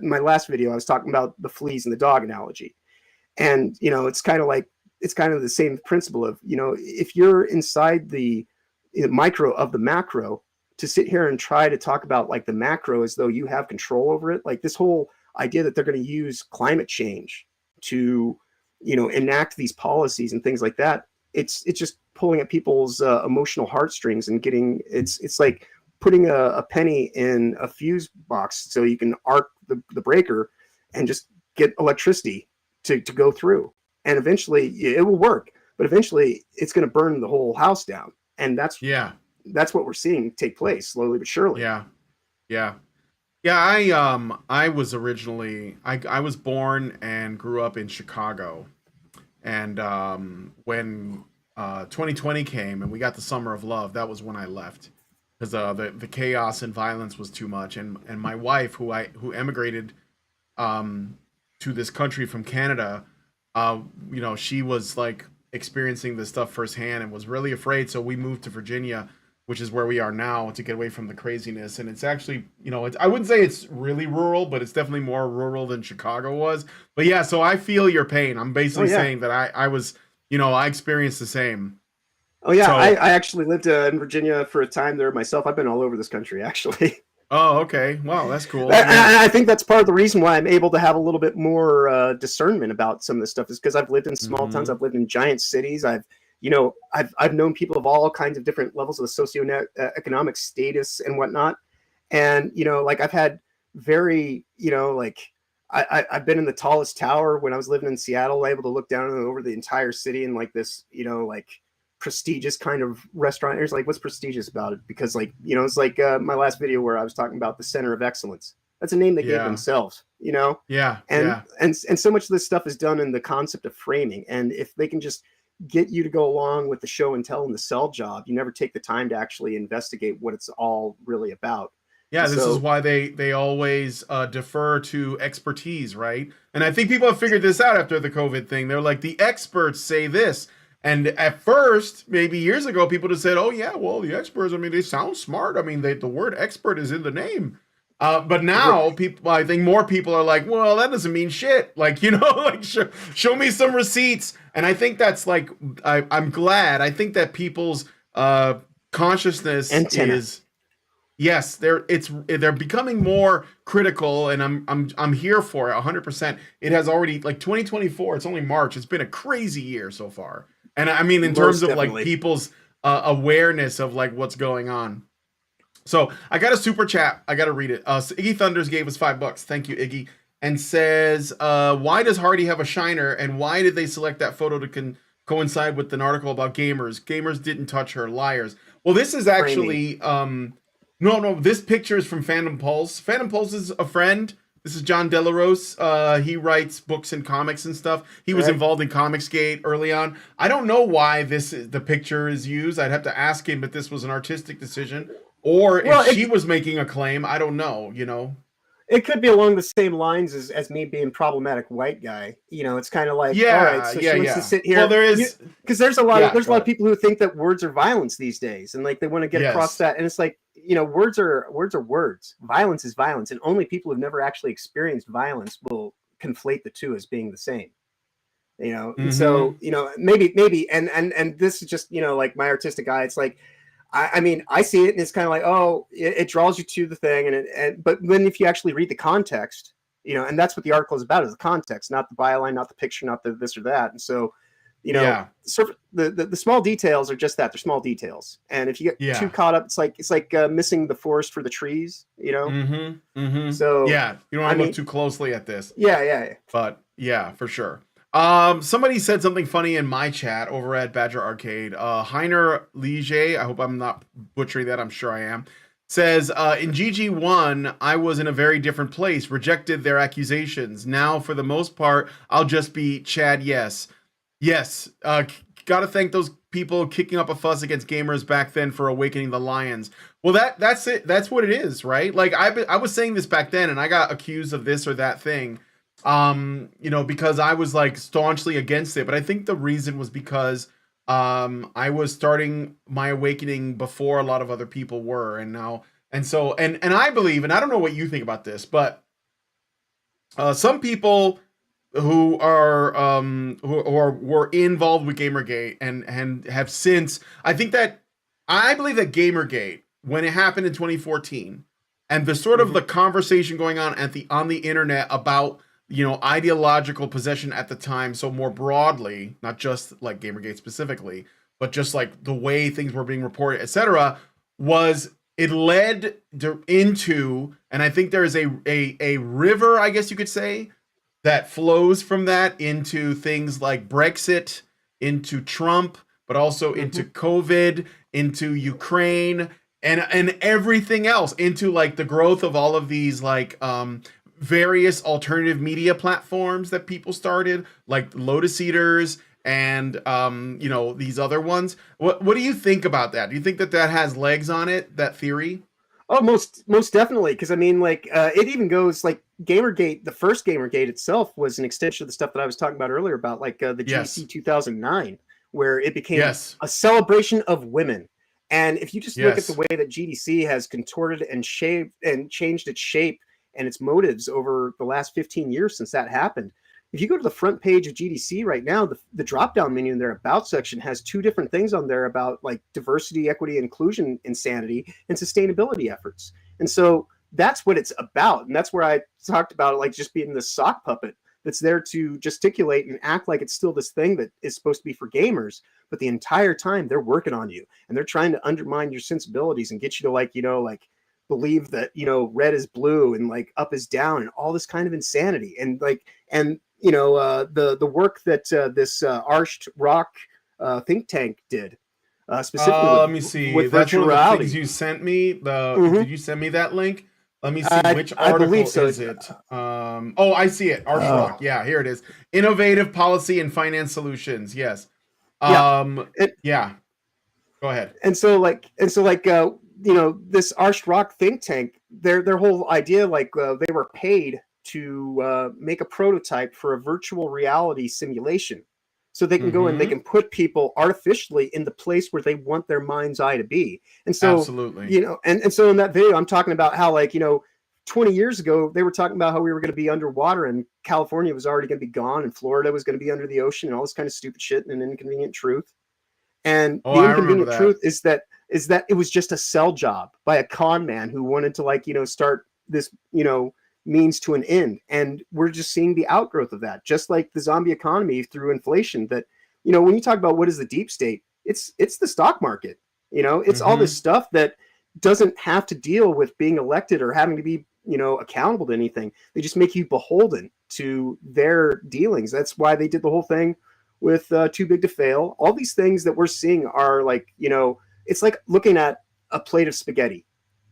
my last video I was talking about the fleas and the dog analogy, and it's kind of the same principle of if you're inside the micro of the macro, to sit here and try to talk about like the macro as though you have control over it, like this whole idea that they're going to use climate change to enact these policies and things like that, it's just pulling at people's emotional heartstrings and getting it's like putting a penny in a fuse box so you can arc the breaker and just get electricity to go through, and eventually it will work, but eventually it's going to burn the whole house down. And that's what we're seeing take place slowly but surely. I was originally I was born and grew up in Chicago, and when 2020 came and we got the summer of love, that was when I left, because the chaos and violence was too much, and my wife, who emigrated to this country from Canada, she was like experiencing this stuff firsthand and was really afraid. So we moved to Virginia, which is where we are now, to get away from the craziness. And it's actually, I wouldn't say it's really rural, but it's definitely more rural than Chicago was. But yeah, so I feel your pain. I'm basically saying that I was, I experienced the same. Oh yeah, so, I actually lived in Virginia for a time there myself. I've been all over this country, actually. Oh, okay. Wow, that's cool. And I think that's part of the reason why I'm able to have a little bit more discernment about some of this stuff, is because I've lived in small towns, I've lived in giant cities, I've known people of all kinds of different levels of socioeconomic status and whatnot, and like I've had very I've been in the tallest tower when I was living in Seattle, able to look down over the entire city in like this prestigious kind of restaurant. There's like, what's prestigious about it? Because it's like my last video where I was talking about the center of excellence. That's a name they gave themselves, and so much of this stuff is done in the concept of framing. And if they can just get you to go along with the show and tell and the sell job, you never take the time to actually investigate what it's all really about. Yeah, this is why they always defer to expertise, right? And I think people have figured this out after the COVID thing. They're like, the experts say this. And at first, maybe years ago, people just said, oh, yeah, well, the experts, I mean, they sound smart. I mean, the word expert is in the name. But now, I think more people are like, well, that doesn't mean shit. Like, show me some receipts. And I think that's like, I'm glad. I think that people's consciousness is, yes, they're becoming more critical, and I'm here for it 100%. It has already, like 2024, it's only March. It's been a crazy year so far. And I mean, in terms of like people's awareness of like what's going on. So I got a super chat. I got to read it. Iggy Thunders gave us $5. Thank you, Iggy. And says, why does Hardy have a shiner? And why did they select that photo to coincide with an article about gamers? Gamers didn't touch her. Liars. Well, this is actually, no, this picture is from Phantom Pulse. Phantom Pulse is a friend. This is John Delarose. He writes books and comics and stuff. He was involved in Comicsgate early on. I don't know why the picture is used. I'd have to ask him if this was an artistic decision or if she was making a claim. I don't know, It could be along the same lines as me being problematic white guy. It's kind of like, all right, so she wants to sit here. Well, there is, because there's a lot of people who think that words are violence these days, and like they want to get across that. And it's like, words are words. Violence is violence, and only people who've never actually experienced violence will conflate the two as being the same. And so maybe, and this is just like my artistic eye. It's like, I mean, I see it and it's kind of like, oh, it draws you to the thing. But then if you actually read the context, and that's what the article is about, is the context, not the byline, not the picture, not the this or that. And so, so the small details are just that. They're small details. And if you get too caught up, it's like missing the forest for the trees, So, you don't want to look too closely at this. Yeah. But yeah, for sure. Somebody said something funny in my chat over at Badger Arcade. Heiner Lige, I hope I'm not butchering that. I'm sure I am. Says, in GG1, I was in a very different place, rejected their accusations. Now, for the most part, I'll just be Chad Yes. Yes, gotta thank those people kicking up a fuss against gamers back then for awakening the lions. Well, that's it. That's what it is, right? Like, I was saying this back then, and I got accused of this or that thing, because I was like staunchly against it. But I think the reason was because I was starting my awakening before a lot of other people were, and I believe, and I don't know what you think about this, but some people who were involved with GamerGate and have since, I believe that GamerGate, when it happened in 2014, and the sort of the conversation going on on the internet about ideological possession at the time, so more broadly, not just like GamerGate specifically, but just like the way things were being reported, etc., it led into, and I think there is a river, I guess you could say, that flows from that into things like Brexit, into Trump, but also into COVID, into Ukraine, and everything else, into like the growth of all of these like various alternative media platforms that people started, like Lotus Eaters and these other ones. What do you think about that? Do you think that has legs on it, that theory? Oh, most definitely. Because I mean, like, it even goes like GamerGate. The first GamerGate itself was an extension of the stuff that I was talking about earlier about like the GC 2009, where it became a celebration of women. And if you just look at the way that GDC has contorted and shaped and changed its shape and its motives over the last 15 years since that happened. If you go to the front page of GDC right now, the drop-down menu in their About section has two different things on there about like diversity, equity, inclusion, insanity, and sustainability efforts. And so that's what it's about. And that's where I talked about it like just being this sock puppet that's there to gesticulate and act like it's still this thing that is supposed to be for gamers. But the entire time they're working on you and they're trying to undermine your sensibilities and get you to like believe that, red is blue and like up is down and all this kind of insanity. And the work that this Arched Rock think tank did specifically. Let me see. With That's virtual one of the reality. things you sent me. Did you send me that link? Let me see which article is it. I see it. Arched Rock. Yeah, here it is. Innovative policy and finance solutions. Yes. Go ahead. And so this Arched Rock think tank, their whole idea, they were paid to make a prototype for a virtual reality simulation, so they can go and they can put people artificially in the place where they want their mind's eye to be. And so, absolutely, and so in that video, I'm talking about how 20 years ago they were talking about how we were going to be underwater and California was already going to be gone and Florida was going to be under the ocean and all this kind of stupid shit and an inconvenient truth. And the inconvenient truth is that it was just a sell job by a con man who wanted to start this means to an end. And we're just seeing the outgrowth of that, just like the zombie economy through inflation. That when you talk about what is the deep state, it's the stock market. It's all this stuff that doesn't have to deal with being elected or having to be accountable to anything. They just make you beholden to their dealings. That's why they did the whole thing with Too Big to Fail. All these things that we're seeing are it's like looking at a plate of spaghetti.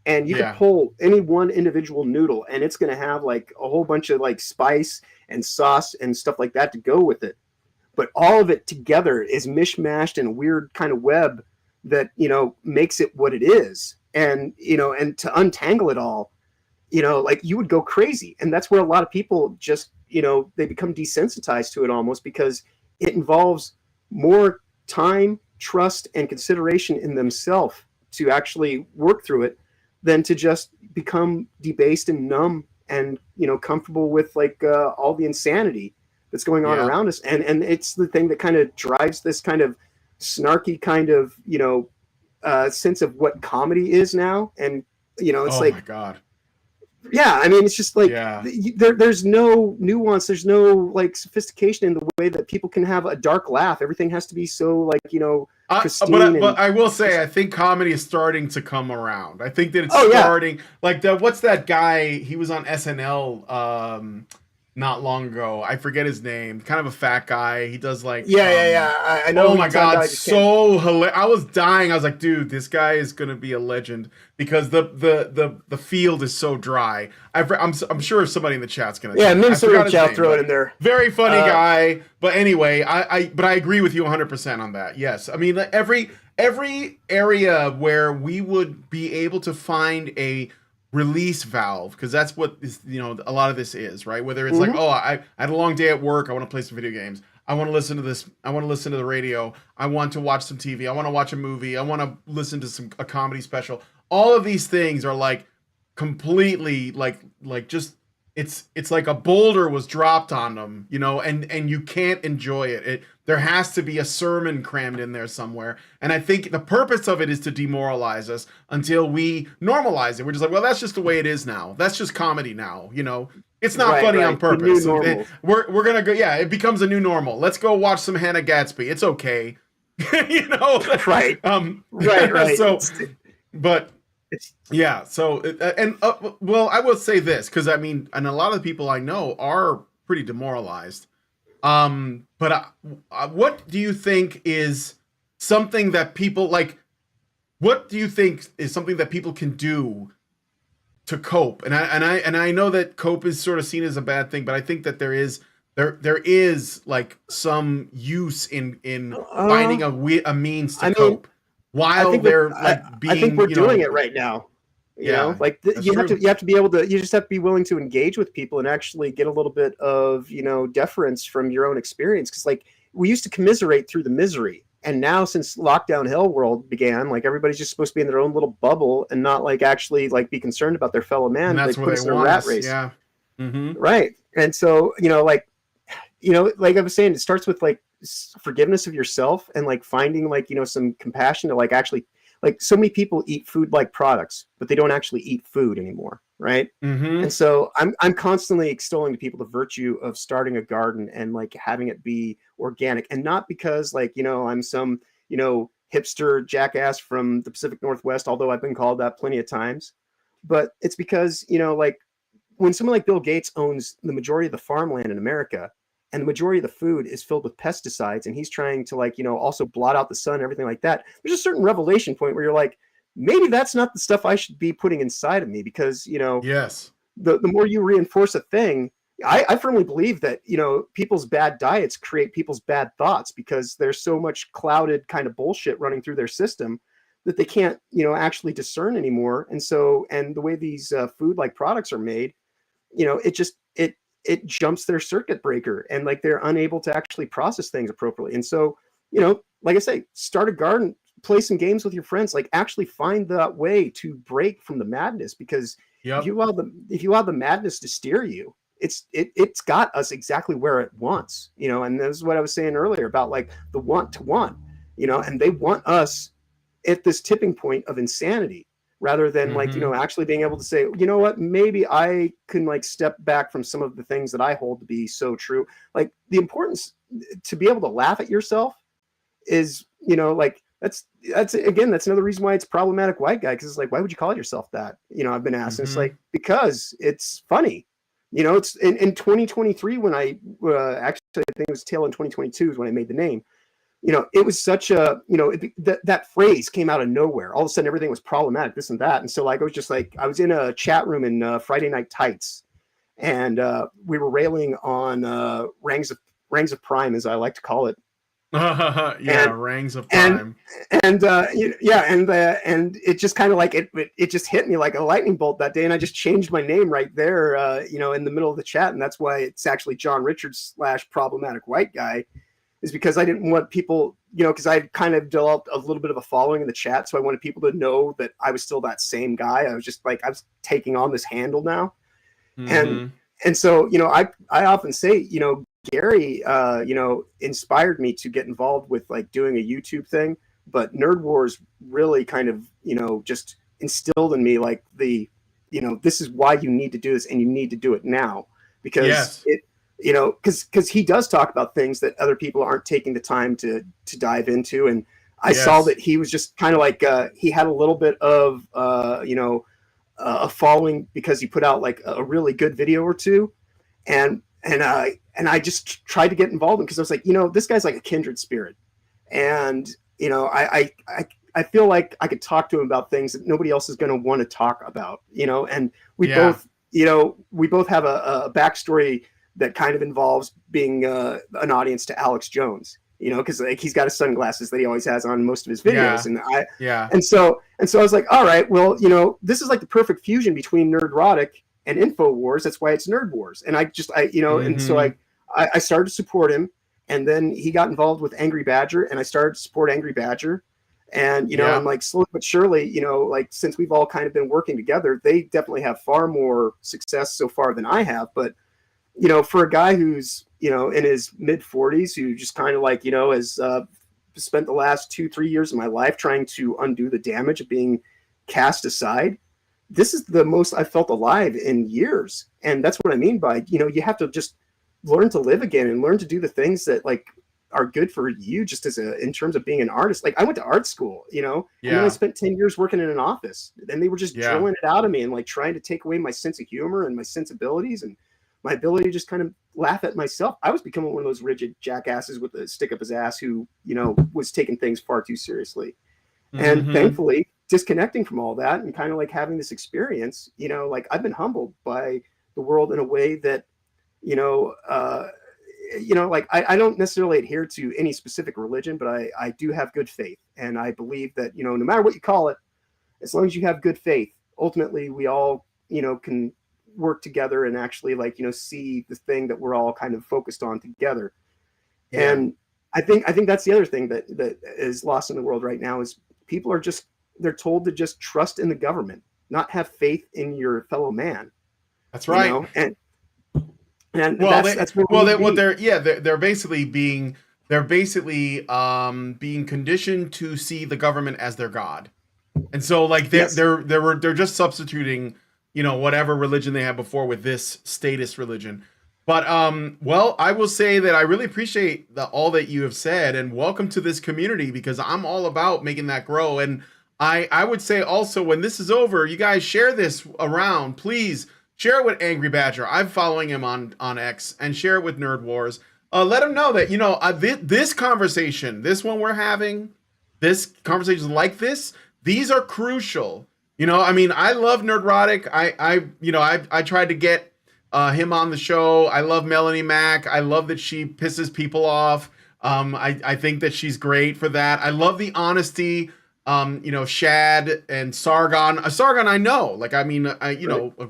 And you can pull any one individual noodle and it's going to have like a whole bunch of like spice and sauce and stuff like that to go with it. But all of it together is mishmashed in a weird kind of web that, makes it what it is. And, and to untangle it all, you would go crazy. And that's where a lot of people just, they become desensitized to it almost because it involves more time, trust, and consideration in themselves to actually work through it than to just become debased and numb and comfortable with all the insanity that's going on around us. And it's the thing that kind of drives this kind of snarky kind of sense of what comedy is now. And it's my God. Yeah, I mean, it's just there's no nuance, there's no sophistication in the way that people can have a dark laugh. Everything has to be so pristine. But I will say, I think comedy is starting to come around. I think that it's starting. What's that guy? He was on SNL. not long ago. I forget his name. Kind of a fat guy. He does like Yeah. I know oh who my you're talking about. god, I just can't. so hilarious. I was dying. I was like, dude, this guy is gonna be a legend because the field is so dry. I'm sure somebody in the chat's gonna Yeah, tell me. I Minnesota forgot his Chow, name, throw it but in there. very funny guy. But anyway, but I agree with you 100% on that. Yes, I mean like, every area where we would be able to find a release valve, because that's what is, a lot of this is, right? Whether it's like, Hmm. oh, I had a long day at work, I want to play some video games, I want to listen to this, I want to listen to the radio, I want to watch some TV, I want to watch a movie, I want to listen to a comedy special. All of these things are like completely like just it's like a boulder was dropped on them, and you can't enjoy it. There has to be a sermon crammed in there somewhere. And I think the purpose of it is to demoralize us until we normalize it. We're just like, well, that's just the way it is now. That's just comedy now, It's not funny on Right. The new purpose. normal. We're gonna go, yeah, it becomes a new normal. Let's go watch some Hannah Gatsby. It's okay. you know Right. um Right. so but It's yeah, so well, I will say this, because I mean, and a lot of the people I know are pretty demoralized. But what do you think is something that people like? What do you think is something that people can do to cope? And I know that cope is sort of seen as a bad thing, but I think that there is like some use in finding a means to I mean, cope while they're I like being. think we're doing it right now. Yeah, Like that's you have true. to be able to. You just have to be willing to engage with people and actually get a little bit of deference from your own experience. Because like we used to commiserate through the misery, and now since lockdown hell world began, like everybody's just supposed to be in their own little bubble and not like actually like be concerned about their fellow And man. They that's where put they us in a want rat us. race, Yeah. Mm-hmm. right? And so like I was saying, it starts with like forgiveness of yourself and like finding like some compassion to like actually, like so many people eat food like products, but they don't actually eat food anymore, right? Mm-hmm. And so I'm constantly extolling to people the virtue of starting a garden and like having it be organic, and not because like I'm some hipster jackass from the Pacific Northwest, although I've been called that plenty of times, but it's because like when someone like Bill Gates owns the majority of the farmland in America and the majority of the food is filled with pesticides, and he's trying to like, also blot out the sun and everything like that, there's a certain revelation point where you're like, maybe that's not the stuff I should be putting inside of me, because, Yes. the more you reinforce a thing, I firmly believe that, people's bad diets create people's bad thoughts, because there's so much clouded kind of bullshit running through their system that they can't, actually discern anymore. And so, and the way these food like products are made, it just it jumps their circuit breaker, and like they're unable to actually process things appropriately. And so, like I say, start a garden, play some games with your friends, like actually find that way to break from the madness, because if Yep. you allow the madness to steer you, it's got us exactly where it wants, and this is what I was saying earlier about like the want to want, and they want us at this tipping point of insanity, rather than like Mm-hmm. actually being able to say, what, maybe I can like step back from some of the things that I hold to be so true. Like the importance to be able to laugh at yourself is, like that's again, that's another reason why it's problematic white guy, because it's like, why would you call yourself that? I've been asked, and it's Mm-hmm. like, because it's funny. It's in 2023 when I actually, I think it was tail in 2022 is when I made the name. It was such a, that phrase came out of nowhere. All of a sudden, everything was problematic, this and that. And so, like, I was just like, I was in a chat room in Friday Night Tights, and we were railing on Rangs of Prime, as I like to call it. Yeah, And Rangs of and Prime. yeah, and it just kind of like it just hit me like a lightning bolt that day, and I just changed my name right there, in the middle of the chat, and that's why it's actually John Richards / problematic white guy, is because I didn't want people, because I kind of developed a little bit of a following in the chat. So I wanted people to know that I was still that same guy. I was just like, I was taking on this handle now. And, Mm-hmm. and so, I often say, Gary, inspired me to get involved with like doing a YouTube thing, but Nerd Wars really kind of, just instilled in me like this is why you need to do this, and you need to do it now, because Yes. because he does talk about things that other people aren't taking the time to dive into. And I saw Yes. that he was just kind of like he had a little bit of a following because he put out like a really good video or two, and and I just tried to get involved because I was like, this guy's like a kindred spirit, and I feel like I could talk to him about things that nobody else is going to want to talk about, and we Yeah. both, we both have a backstory that kind of involves being an audience to Alex Jones, because like he's got his sunglasses that he always has on most of his videos, Yeah. Yeah. and so I was like, all right, well, this is like the perfect fusion between Nerdrotic and Infowars. That's why it's Nerd Wars, and and so I started to support him, and then he got involved with Angry Badger, and I started to support Angry Badger. And, and like slowly but surely, like since we've all kind of been working together, they definitely have far more success so far than I have. But, for a guy who's, in his mid 40s, who just kind of like, has spent the last 2-3 years of my life trying to undo the damage of being cast aside, this is the most I've felt alive in years. And that's what I mean by, you have to just learn to live again and learn to do the things that like are good for you just in terms of being an artist. Like I went to art school, and then I spent 10 years working in an office, and they were just drilling it out of me and like trying to take away my sense of humor and my sensibilities and my ability to just kind of laugh at myself. I was becoming one of those rigid jackasses with a stick up his ass who, was taking things far too seriously. And thankfully disconnecting from all that and kind of like having this experience, like I've been humbled by the world in a way that, like I don't necessarily adhere to any specific religion, but I do have good faith. And I believe that, no matter what you call it, as long as you have good faith, ultimately we all, can work together and actually like, see the thing that we're all kind of focused on together. Yeah. And I think that's the other thing that is lost in the world right now is people are they're told to just trust in the government, not have faith in your fellow man. That's right. And they're basically being conditioned to see the government as their god, and so like they're just substituting whatever religion they had before with this statist religion. But well, I will say that I really appreciate all that you have said, and welcome to this community because I'm all about making that grow. And I would say also when this is over, you guys share this around, please. Share it with Angry Badger. I'm following him on X, and share it with Nerd Wars. Let him know that this conversation, this one we're having, this conversations like this, these are crucial. I mean, I love Nerdrotic. I tried to get him on the show. I love Melanie Mack. I love that she pisses people off. I think that she's great for that. I love the honesty. Shad and Sargon. Sargon, I know. Like, I mean,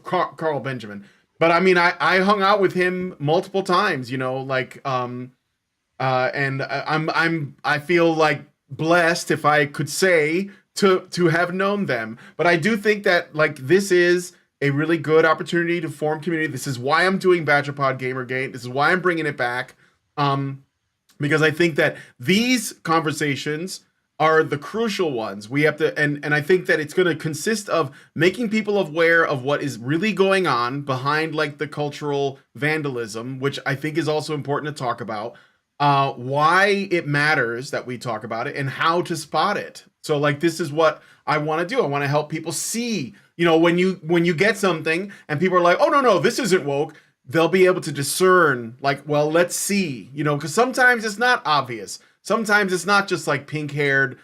Carl Benjamin. But I mean, I hung out with him multiple times. And I feel like blessed, if I could say, to have known them. But I do think that like this is a really good opportunity to form community. This is why I'm doing BadgerPod GamerGate. This is why I'm bringing it back. Because I think that these conversations are the crucial ones. We have to, and I think that it's going to consist of making people aware of what is really going on behind like the cultural vandalism, which I think is also important to talk about, why it matters that we talk about it and how to spot it. So like, this is what I want to do. I want to help people see, when you get something and people are like, oh no, this isn't woke. They'll be able to discern like, well, let's see, because sometimes it's not obvious. Sometimes it's not just like pink-haired,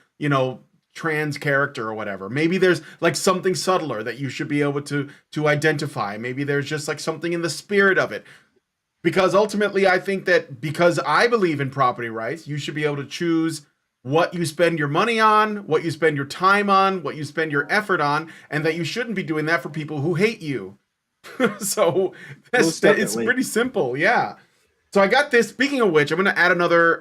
trans character or whatever. Maybe there's like something subtler that you should be able to identify. Maybe there's just like something in the spirit of it. Because ultimately, I think that because I believe in property rights, you should be able to choose what you spend your money on, what you spend your time on, what you spend your effort on, and that you shouldn't be doing that for people who hate you. So it's pretty simple, yeah. So I got this. Speaking of which, I'm going to add another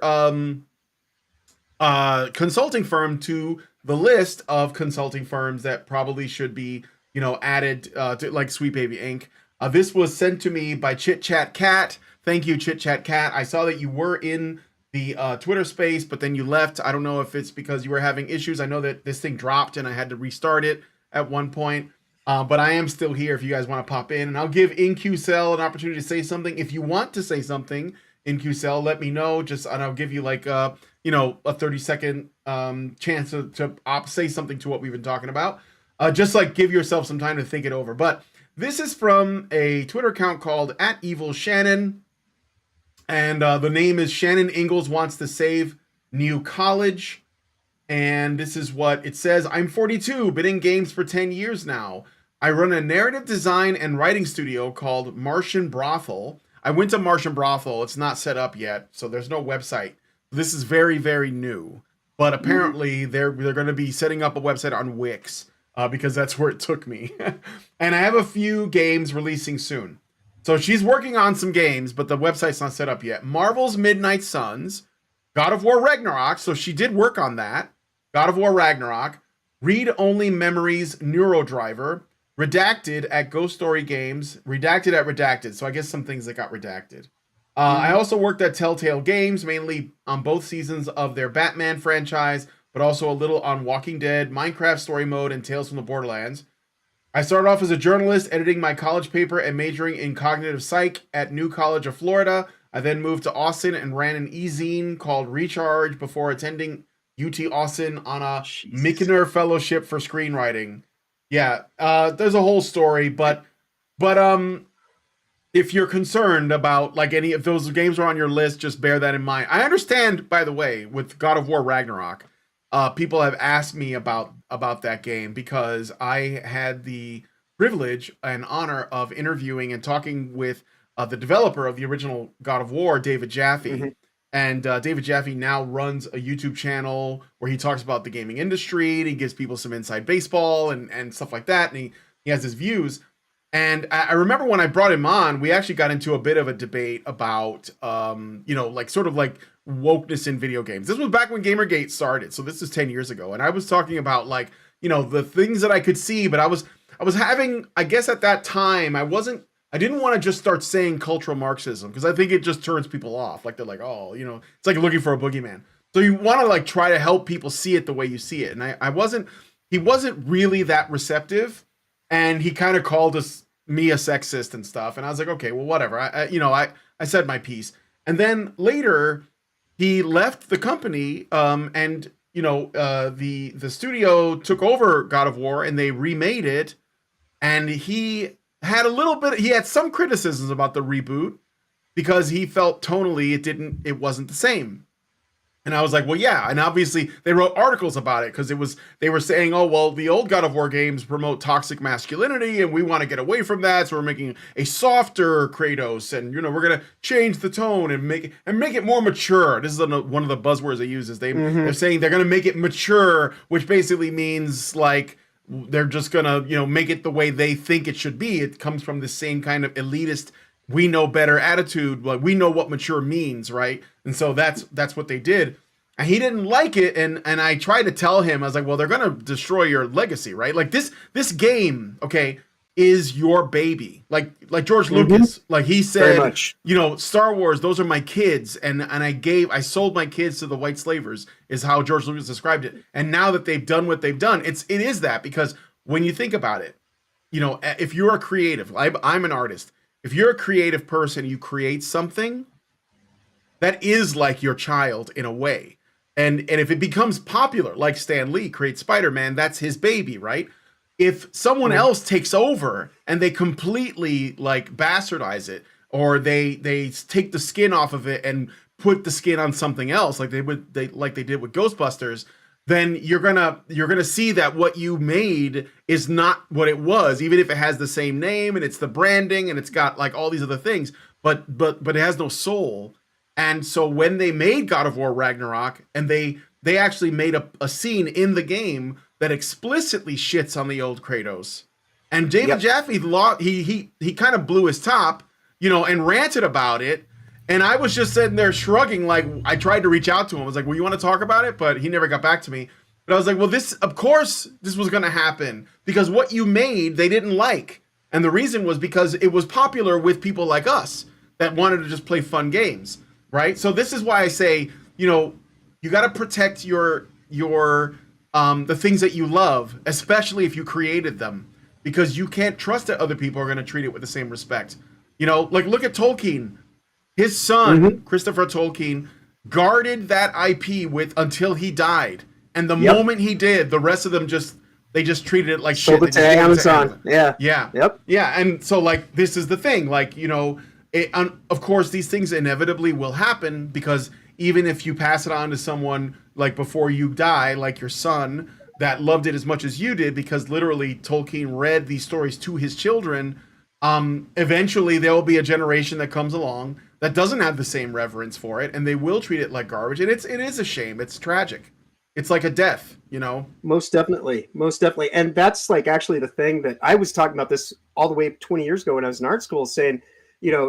consulting firm to the list of consulting firms that probably should be, added to like Sweet Baby Inc. This was sent to me by Chit Chat Cat. Thank you, Chit Chat Cat. I saw that you were in the Twitter space, but then you left. I don't know if it's because you were having issues. I know that this thing dropped and I had to restart it at one point. But I am still here if you guys want to pop in, and I'll give InQcell an opportunity to say something. If you want to say something, InQcell, let me know. And I'll give you like a 30-second chance to say something to what we've been talking about. Just like give yourself some time to think it over. But this is from a Twitter account called @EvilShannon. And the name is Shannon Ingalls Wants to Save New College. And this is what it says. I'm 42, been in games for 10 years now. I run a narrative design and writing studio called Martian Brothel. I went to Martian Brothel. It's not set up yet, so there's no website. This is very, very new. But apparently they're going to be setting up a website on Wix because that's where it took me. And I have a few games releasing soon. So she's working on some games, but the website's not set up yet. Marvel's Midnight Suns, God of War Ragnarok, so she did work on that. God of War Ragnarok, Read Only Memories Neurodriver, Redacted at Ghost Story Games, Redacted at Redacted, so I guess some things that got redacted. I also worked at Telltale Games, mainly on both seasons of their Batman franchise, but also a little on Walking Dead, Minecraft Story Mode, and Tales from the Borderlands. I started off as a journalist, editing my college paper and majoring in cognitive psych at New College of Florida. I then moved to Austin and ran an e-zine called Recharge before attending UT Austin on a Michener Fellowship for Screenwriting. Yeah, there's a whole story, but if you're concerned about like any if those games are on your list, just bear that in mind. I understand, by the way, with God of War Ragnarok, people have asked me about that game because I had the privilege and honor of interviewing and talking with the developer of the original God of War, David Jaffe. Mm-hmm. And David Jaffe now runs a YouTube channel where he talks about the gaming industry and he gives people some inside baseball and stuff like that. And he has his views. And I remember when I brought him on, we actually got into a bit of a debate about, like sort of like wokeness in video games. This was back when GamerGate started. So this is 10 years ago. And I was talking about like, the things that I could see, but I was having, I guess at that time, I didn't want to just start saying cultural Marxism because I think it just turns people off. Like they're like, oh, it's like looking for a boogeyman. So you want to like try to help people see it the way you see it. And he wasn't really that receptive. And he kind of called me a sexist and stuff. And I was like, okay, well, whatever. I said my piece. And then later he left the company and the studio took over God of War and they remade it. And he had some criticisms about the reboot because he felt tonally it wasn't the same. And I was like, well, yeah. And obviously they wrote articles about it because they were saying, oh, well, the old God of War games promote toxic masculinity and we want to get away from that. So we're making a softer Kratos and, we're going to change the tone and make it more mature. This is one of the buzzwords they use is they're saying they're going to make it mature, which basically means like they're just going to, make it the way they think it should be. It comes from the same kind of elitist, we know better attitude. Like we know what mature means, right? And so that's what they did. And he didn't like it. And I tried to tell him, I was like, well, they're going to destroy your legacy, right? Like this game, okay, is your baby. Like George Lucas, like he said, Star Wars, those are my kids. And I sold my kids to the white slavers is how George Lucas described it. And now that they've done what they've done, it is that because when you think about it, if you're a creative, I'm an artist. If you're a creative person, you create something that is like your child in a way. And if it becomes popular, like Stan Lee creates Spider-Man, that's his baby, right? If someone else takes over and they completely like bastardize it, or they take the skin off of it and put the skin on something else, like they did with Ghostbusters, then you're gonna see that what you made is not what it was, even if it has the same name and it's the branding and it's got like all these other things, but it has no soul. And so when they made God of War Ragnarok and they actually made a scene in the game that explicitly shits on the old Kratos, and David Jaffe he kind of blew his top, and ranted about it. And I was just sitting there shrugging, like I tried to reach out to him. I was like, well, you want to talk about it? But he never got back to me. But I was like, well, of course this was going to happen because what you made, they didn't like. And the reason was because it was popular with people like us that wanted to just play fun games, right? So this is why I say, you got to protect your the things that you love, especially if you created them, because you can't trust that other people are going to treat it with the same respect. Like look at Tolkien. His son, Christopher Tolkien, guarded that IP until he died. And the moment he did, the rest of them just treated it like sold shit. It to Amazon. Yeah. Yeah. Yep. Yeah. And so like, this is the thing, like, of course, these things inevitably will happen, because even if you pass it on to someone like before you die, like your son that loved it as much as you did, because literally Tolkien read these stories to his children, eventually there will be a generation that comes along that doesn't have the same reverence for it, and they will treat it like garbage. And it is a shame. It's tragic. It's like a death, you know? Most definitely, most definitely. And that's like actually the thing that I was talking about this all the way 20 years ago when I was in art school, saying,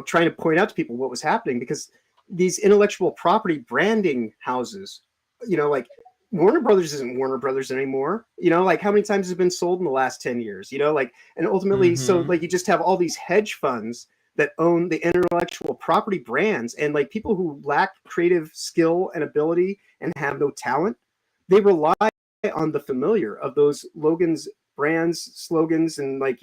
trying to point out to people what was happening, because these intellectual property branding houses, like Warner Brothers isn't Warner Brothers anymore. Like how many times has it been sold in the last 10 years? Like, and ultimately, so like you just have all these hedge funds that own the intellectual property brands, and like people who lack creative skill and ability and have no talent, they rely on the familiar of those Logan's brands, slogans, and like,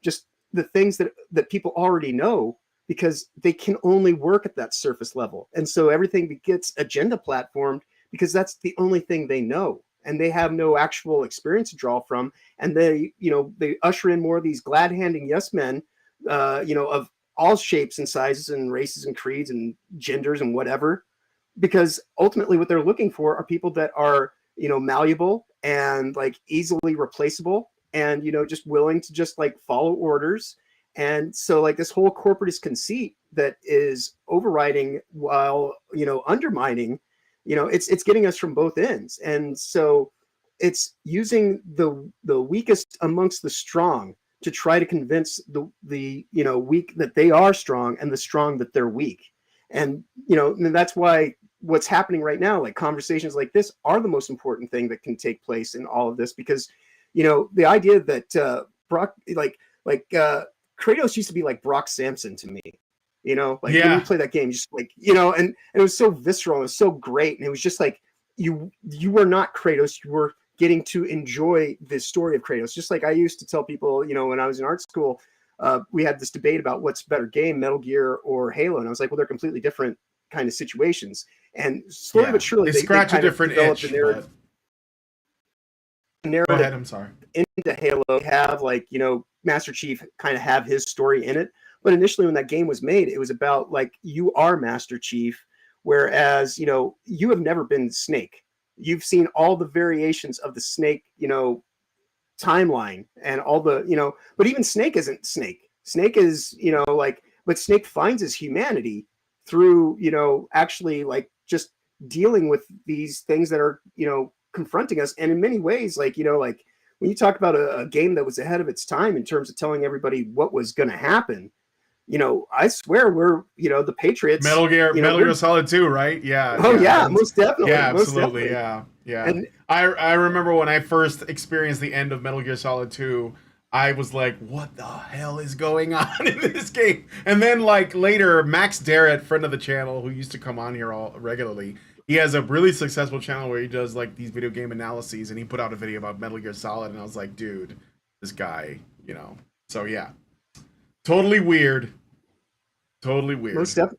just the things that people already know, because they can only work at that surface level. And so everything gets agenda platformed because that's the only thing they know. And they have no actual experience to draw from. And they usher in more of these glad-handing yes men, of all shapes and sizes and races and creeds and genders and whatever, because ultimately what they're looking for are people that are, malleable and like easily replaceable, and, just willing to just like follow orders. And so like this whole corporatist conceit that is overriding while, undermining, it's getting us from both ends. And so it's using the weakest amongst the strong to try to convince the weak that they are strong, and the strong that they're weak. And, and that's why what's happening right now, like conversations like this, are the most important thing that can take place in all of this, because, the idea that Brock, Kratos used to be like Brock Sampson to me, like when you play that game, just like, and it was so visceral, and it was so great. And it was just like, you were not Kratos, you were getting to enjoy the story of Kratos. Just like I used to tell people, when I was in art school, we had this debate about what's better game, Metal Gear or Halo. And I was like, well, they're completely different kind of situations. And slowly but surely they scratch a different itch. Narrative Go ahead, I'm sorry. Into Halo, have like, Master Chief kind of have his story in it. But initially when that game was made, it was about like, you are Master Chief, whereas, you have never been Snake. You've seen all the variations of the Snake, timeline, and all the, but even Snake isn't Snake. Snake is, but Snake finds his humanity through, actually like just dealing with these things that are, confronting us. And in many ways, like, like when you talk about a game that was ahead of its time in terms of telling everybody what was going to happen, I swear we're, the Patriots. Metal Gear Solid 2, right? Yeah. Oh yeah, most definitely. Yeah, most absolutely. definitely. Yeah. And I remember when I first experienced the end of Metal Gear Solid 2, I was like, what the hell is going on in this game? And then like later, Max Darrett, friend of the channel, who used to come on here all regularly, he has a really successful channel where he does like these video game analyses, and he put out a video about Metal Gear Solid, and I was like, dude, this guy, So yeah, totally weird. Most definitely.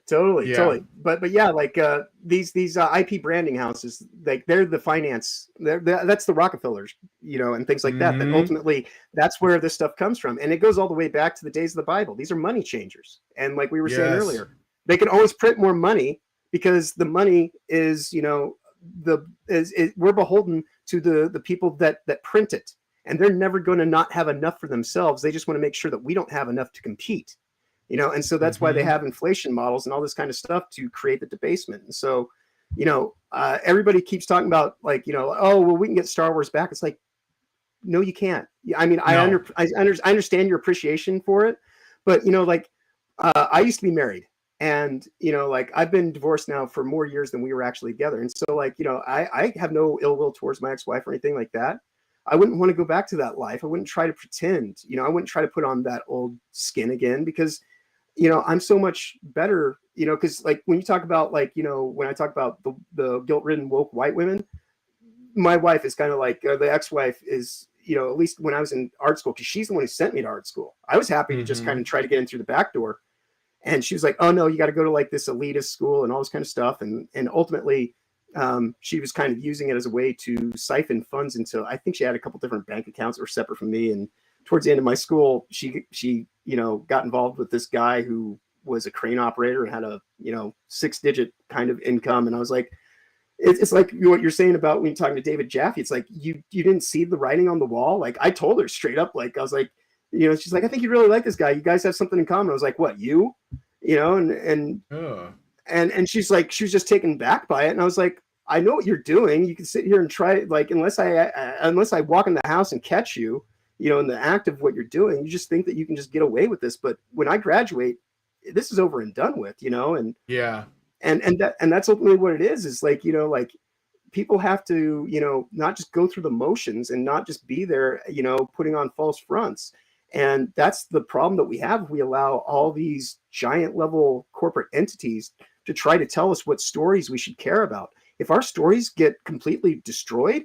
Totally. But yeah, like these IP branding houses, like they're the finance. That's the Rockefellers, and things like that. That ultimately, that's where this stuff comes from, and it goes all the way back to the days of the Bible. These are money changers, and like we were saying earlier, they can always print more money because the money is, we're beholden to the people that print it, and they're never going to not have enough for themselves. They just want to make sure that we don't have enough to compete. And so that's why they have inflation models and all this kind of stuff to create the debasement. And so, everybody keeps talking about like, oh, well, we can get Star Wars back. It's like, no, you can't. I mean, no. I understand your appreciation for it, but I used to be married, and like I've been divorced now for more years than we were actually together. And so like, I have no ill will towards my ex-wife or anything like that. I wouldn't want to go back to that life. I wouldn't try to pretend, I wouldn't try to put on that old skin again, because I'm so much better, because like when you talk about like, when I talk about the guilt-ridden woke white women, my wife is kind of like the ex-wife is, at least when I was in art school, because she's the one who sent me to art school. I was happy to just kind of try to get in through the back door. And she was like, oh no, you got to go to like this elitist school and all this kind of stuff. And ultimately she was kind of using it as a way to siphon funds into, I think she had a couple different bank accounts that were separate from me. And towards the end of my school, she got involved with this guy who was a crane operator and had a 6-digit kind of income. And I was like, it's like what you're saying about when you're talking to David Jaffe. It's like you didn't see the writing on the wall. Like I told her straight up, like I was like, she's like, I think you really like this guy. You guys have something in common. I was like, what, you? And she's like, she was just taken back by it. And I was like, I know what you're doing. You can sit here and try, like, unless I walk in the house and catch you, in the act of what you're doing, you just think that you can just get away with this. But when I graduate, this is over and done with, and yeah. And that's ultimately what it is like, like people have to, not just go through the motions and not just be there, putting on false fronts. And that's the problem that we have. We allow all these giant level corporate entities to try to tell us what stories we should care about. If our stories get completely destroyed,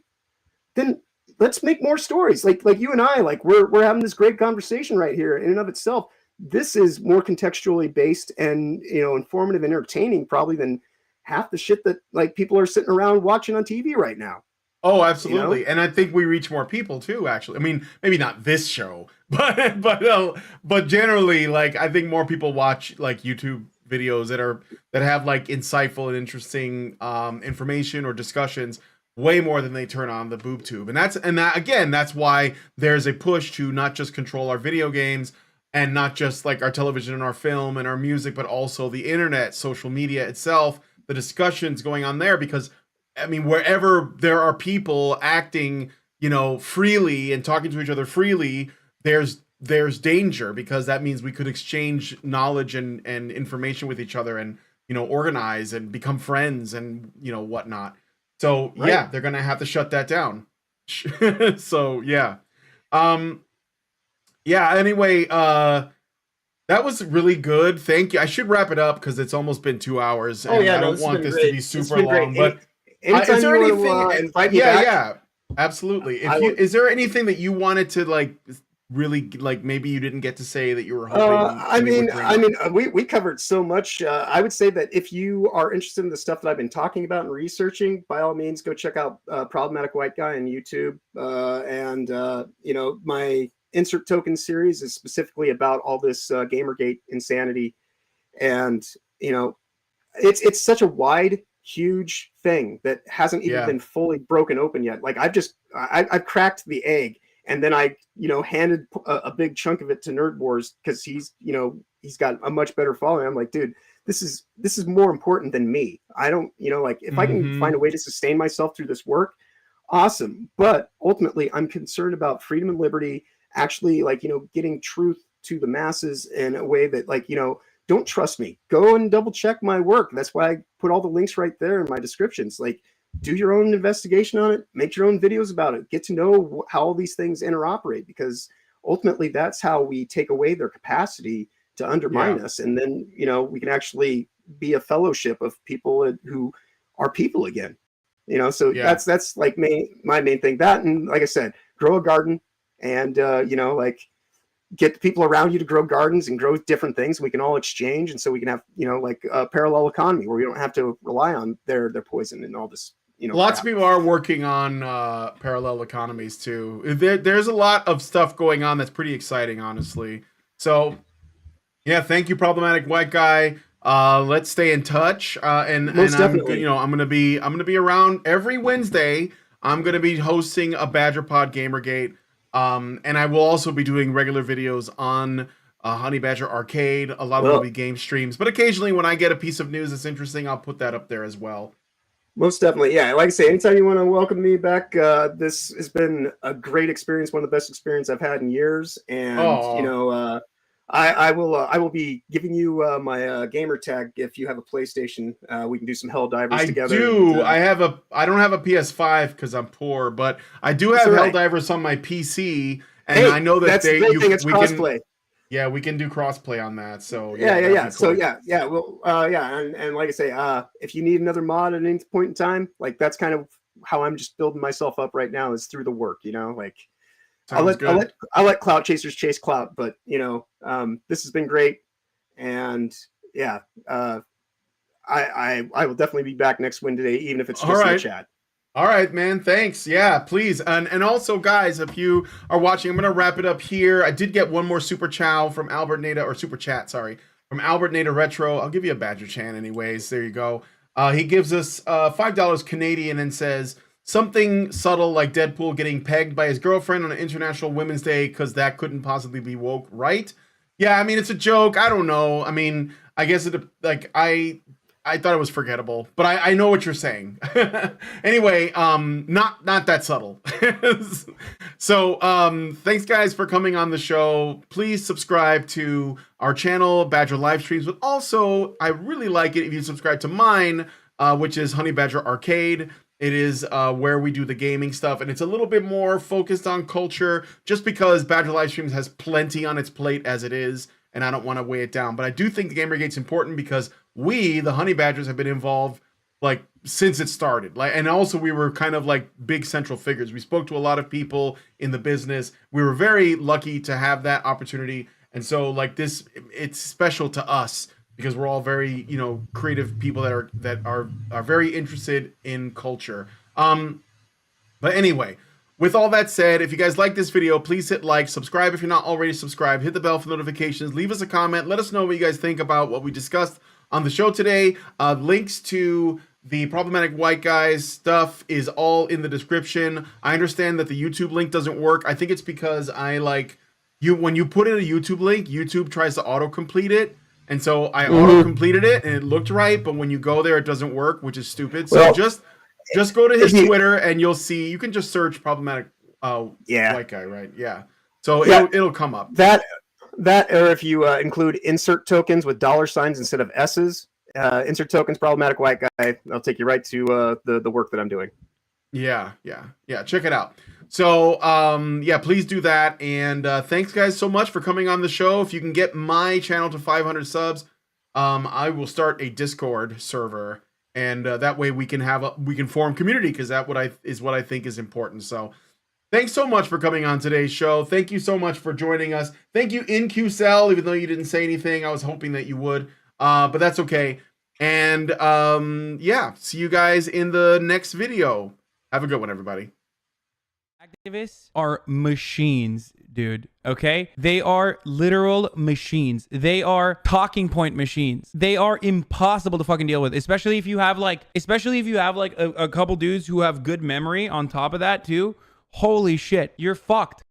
then let's make more stories. Like you and I, like we're having this great conversation right here in and of itself. This is more contextually based and informative and entertaining probably than half the shit that like people are sitting around watching on TV right now. Oh, absolutely. And I think we reach more people too, actually. I mean, maybe not this show, but generally, like I think more people watch like YouTube videos that have like insightful and interesting information or discussions way more than they turn on the boob tube. And that's why there's a push to not just control our video games and not just like our television and our film and our music, but also the internet, social media itself, the discussions going on there. Because I mean, wherever there are people acting, freely and talking to each other freely, there's danger, because that means we could exchange knowledge and information with each other and, organize and become friends and, whatnot. So right. Yeah, they're going to have to shut that down. So yeah. Yeah, anyway, that was really good. Thank you. I should wrap it up because it's almost been 2 hours. And I don't want this to be super long. But is there anything? Yeah, absolutely. Is there anything that you wanted to like really like maybe you didn't get to say that you were hoping? We covered so much. I would say that if you are interested in the stuff that I've been talking about and researching, by all means, go check out Problematic White Guy on YouTube. My Insert Token series is specifically about all this GamerGate insanity, and it's such a wide, huge thing that hasn't even been fully broken open yet. Like I've cracked the egg, and then I handed a big chunk of it to Nerd Wars because he's got a much better following. I'm like, dude, this is more important than me. I don't like if I can find a way to sustain myself through this work, awesome. But ultimately, I'm concerned about freedom and liberty. Actually, like, getting truth to the masses in a way that, like, don't trust me. Go and double check my work. That's why I put all the links right there in my descriptions. Like, do your own investigation on it. Make your own videos about it. Get to know how all these things interoperate, because ultimately that's how we take away their capacity to undermine us. And then, we can actually be a fellowship of people who are people again. So that's like my main thing. That, and like I said, grow a garden. And, like get the people around you to grow gardens and grow different things. We can all exchange. And so we can have, like a parallel economy where we don't have to rely on their poison and all this, Lots of people are working on parallel economies too. There's a lot of stuff going on that's pretty exciting, honestly. So yeah, thank you, Problematic White Guy. Let's stay in touch. And definitely. I'm gonna be around every Wednesday. I'm gonna be hosting a Badger Pod GamerGate. And I will also be doing regular videos on Honey Badger Arcade. A lot of them will be game streams, but occasionally when I get a piece of news that's interesting, I'll put that up there as well. Most definitely. Yeah. Like I say, anytime you want to welcome me back, this has been a great experience. One of the best experiences I've had in years. And, I will be giving you my gamer tag. If you have a PlayStation, we can do some Helldivers together. I don't have a PS5 because I'm poor, but I do have Helldivers on my PC, and I know that that's the great thing. It's crossplay. We can do crossplay on that. So yeah. Cool. So and like I say, if you need another mod at any point in time, like that's kind of how I'm just building myself up right now, is through the work. Like. I'll let clout chasers chase clout, but this has been great, and I will definitely be back next Wednesday, even if it's just in the chat. All right, man. Thanks. Yeah, please. And also, guys, if you are watching, I'm gonna wrap it up here. I did get one more super chat from Albert Nada, or super chat, sorry, From Albert Nader Retro, I'll give you a Badger Chan anyways. There you go. He gives us $5 Canadian and says something subtle like Deadpool getting pegged by his girlfriend on an International Women's Day because that couldn't possibly be woke, right? Yeah, I mean, it's a joke. I don't know. I mean, I guess I thought it was forgettable, but I know what you're saying. Anyway, not that subtle. So, thanks guys for coming on the show. Please subscribe to our channel, Badger Live Streams, but also I really like it if you subscribe to mine, which is Honey Badger Arcade. It is where we do the gaming stuff, and it's a little bit more focused on culture, just because Badger Live Streams has plenty on its plate as it is, and I don't want to weigh it down. But I do think the GamerGate's important because we, the Honey Badgers, have been involved like since it started. And also we were kind of like big central figures. We spoke to a lot of people in the business. We were very lucky to have that opportunity. And so like this, it's special to us because we're all very, creative people that are very interested in culture. But anyway, with all that said, if you guys like this video, please hit like, subscribe if you're not already subscribed, hit the bell for notifications, leave us a comment, let us know what you guys think about what we discussed on the show today. Links to the problematic white guys stuff is all in the description. I understand that the YouTube link doesn't work. I think it's because when you put in a YouTube link, YouTube tries to autocomplete it. And so I auto-completed it and it looked right, but when you go there, it doesn't work, which is stupid. So just go to his Twitter and you'll see, you can just search problematic white guy, right? Yeah. So it'll come up. That, or if you include insert tokens with $signs instead of S's, insert tokens, problematic white guy, I'll take you right to the work that I'm doing. Yeah. Check it out. So, please do that. And thanks, guys, so much for coming on the show. If you can get my channel to 500 subs, I will start a Discord server, and that way we can form community, because is what I think is important. So, thanks so much for coming on today's show. Thank you so much for joining us. Thank you, InQcell, even though you didn't say anything. I was hoping that you would, but that's okay. And see you guys in the next video. Have a good one, everybody. Activists are machines, dude. Okay? They are literal machines. They are talking point machines. They are impossible to fucking deal with, especially if you have a couple dudes who have good memory on top of that too. Holy shit, you're fucked.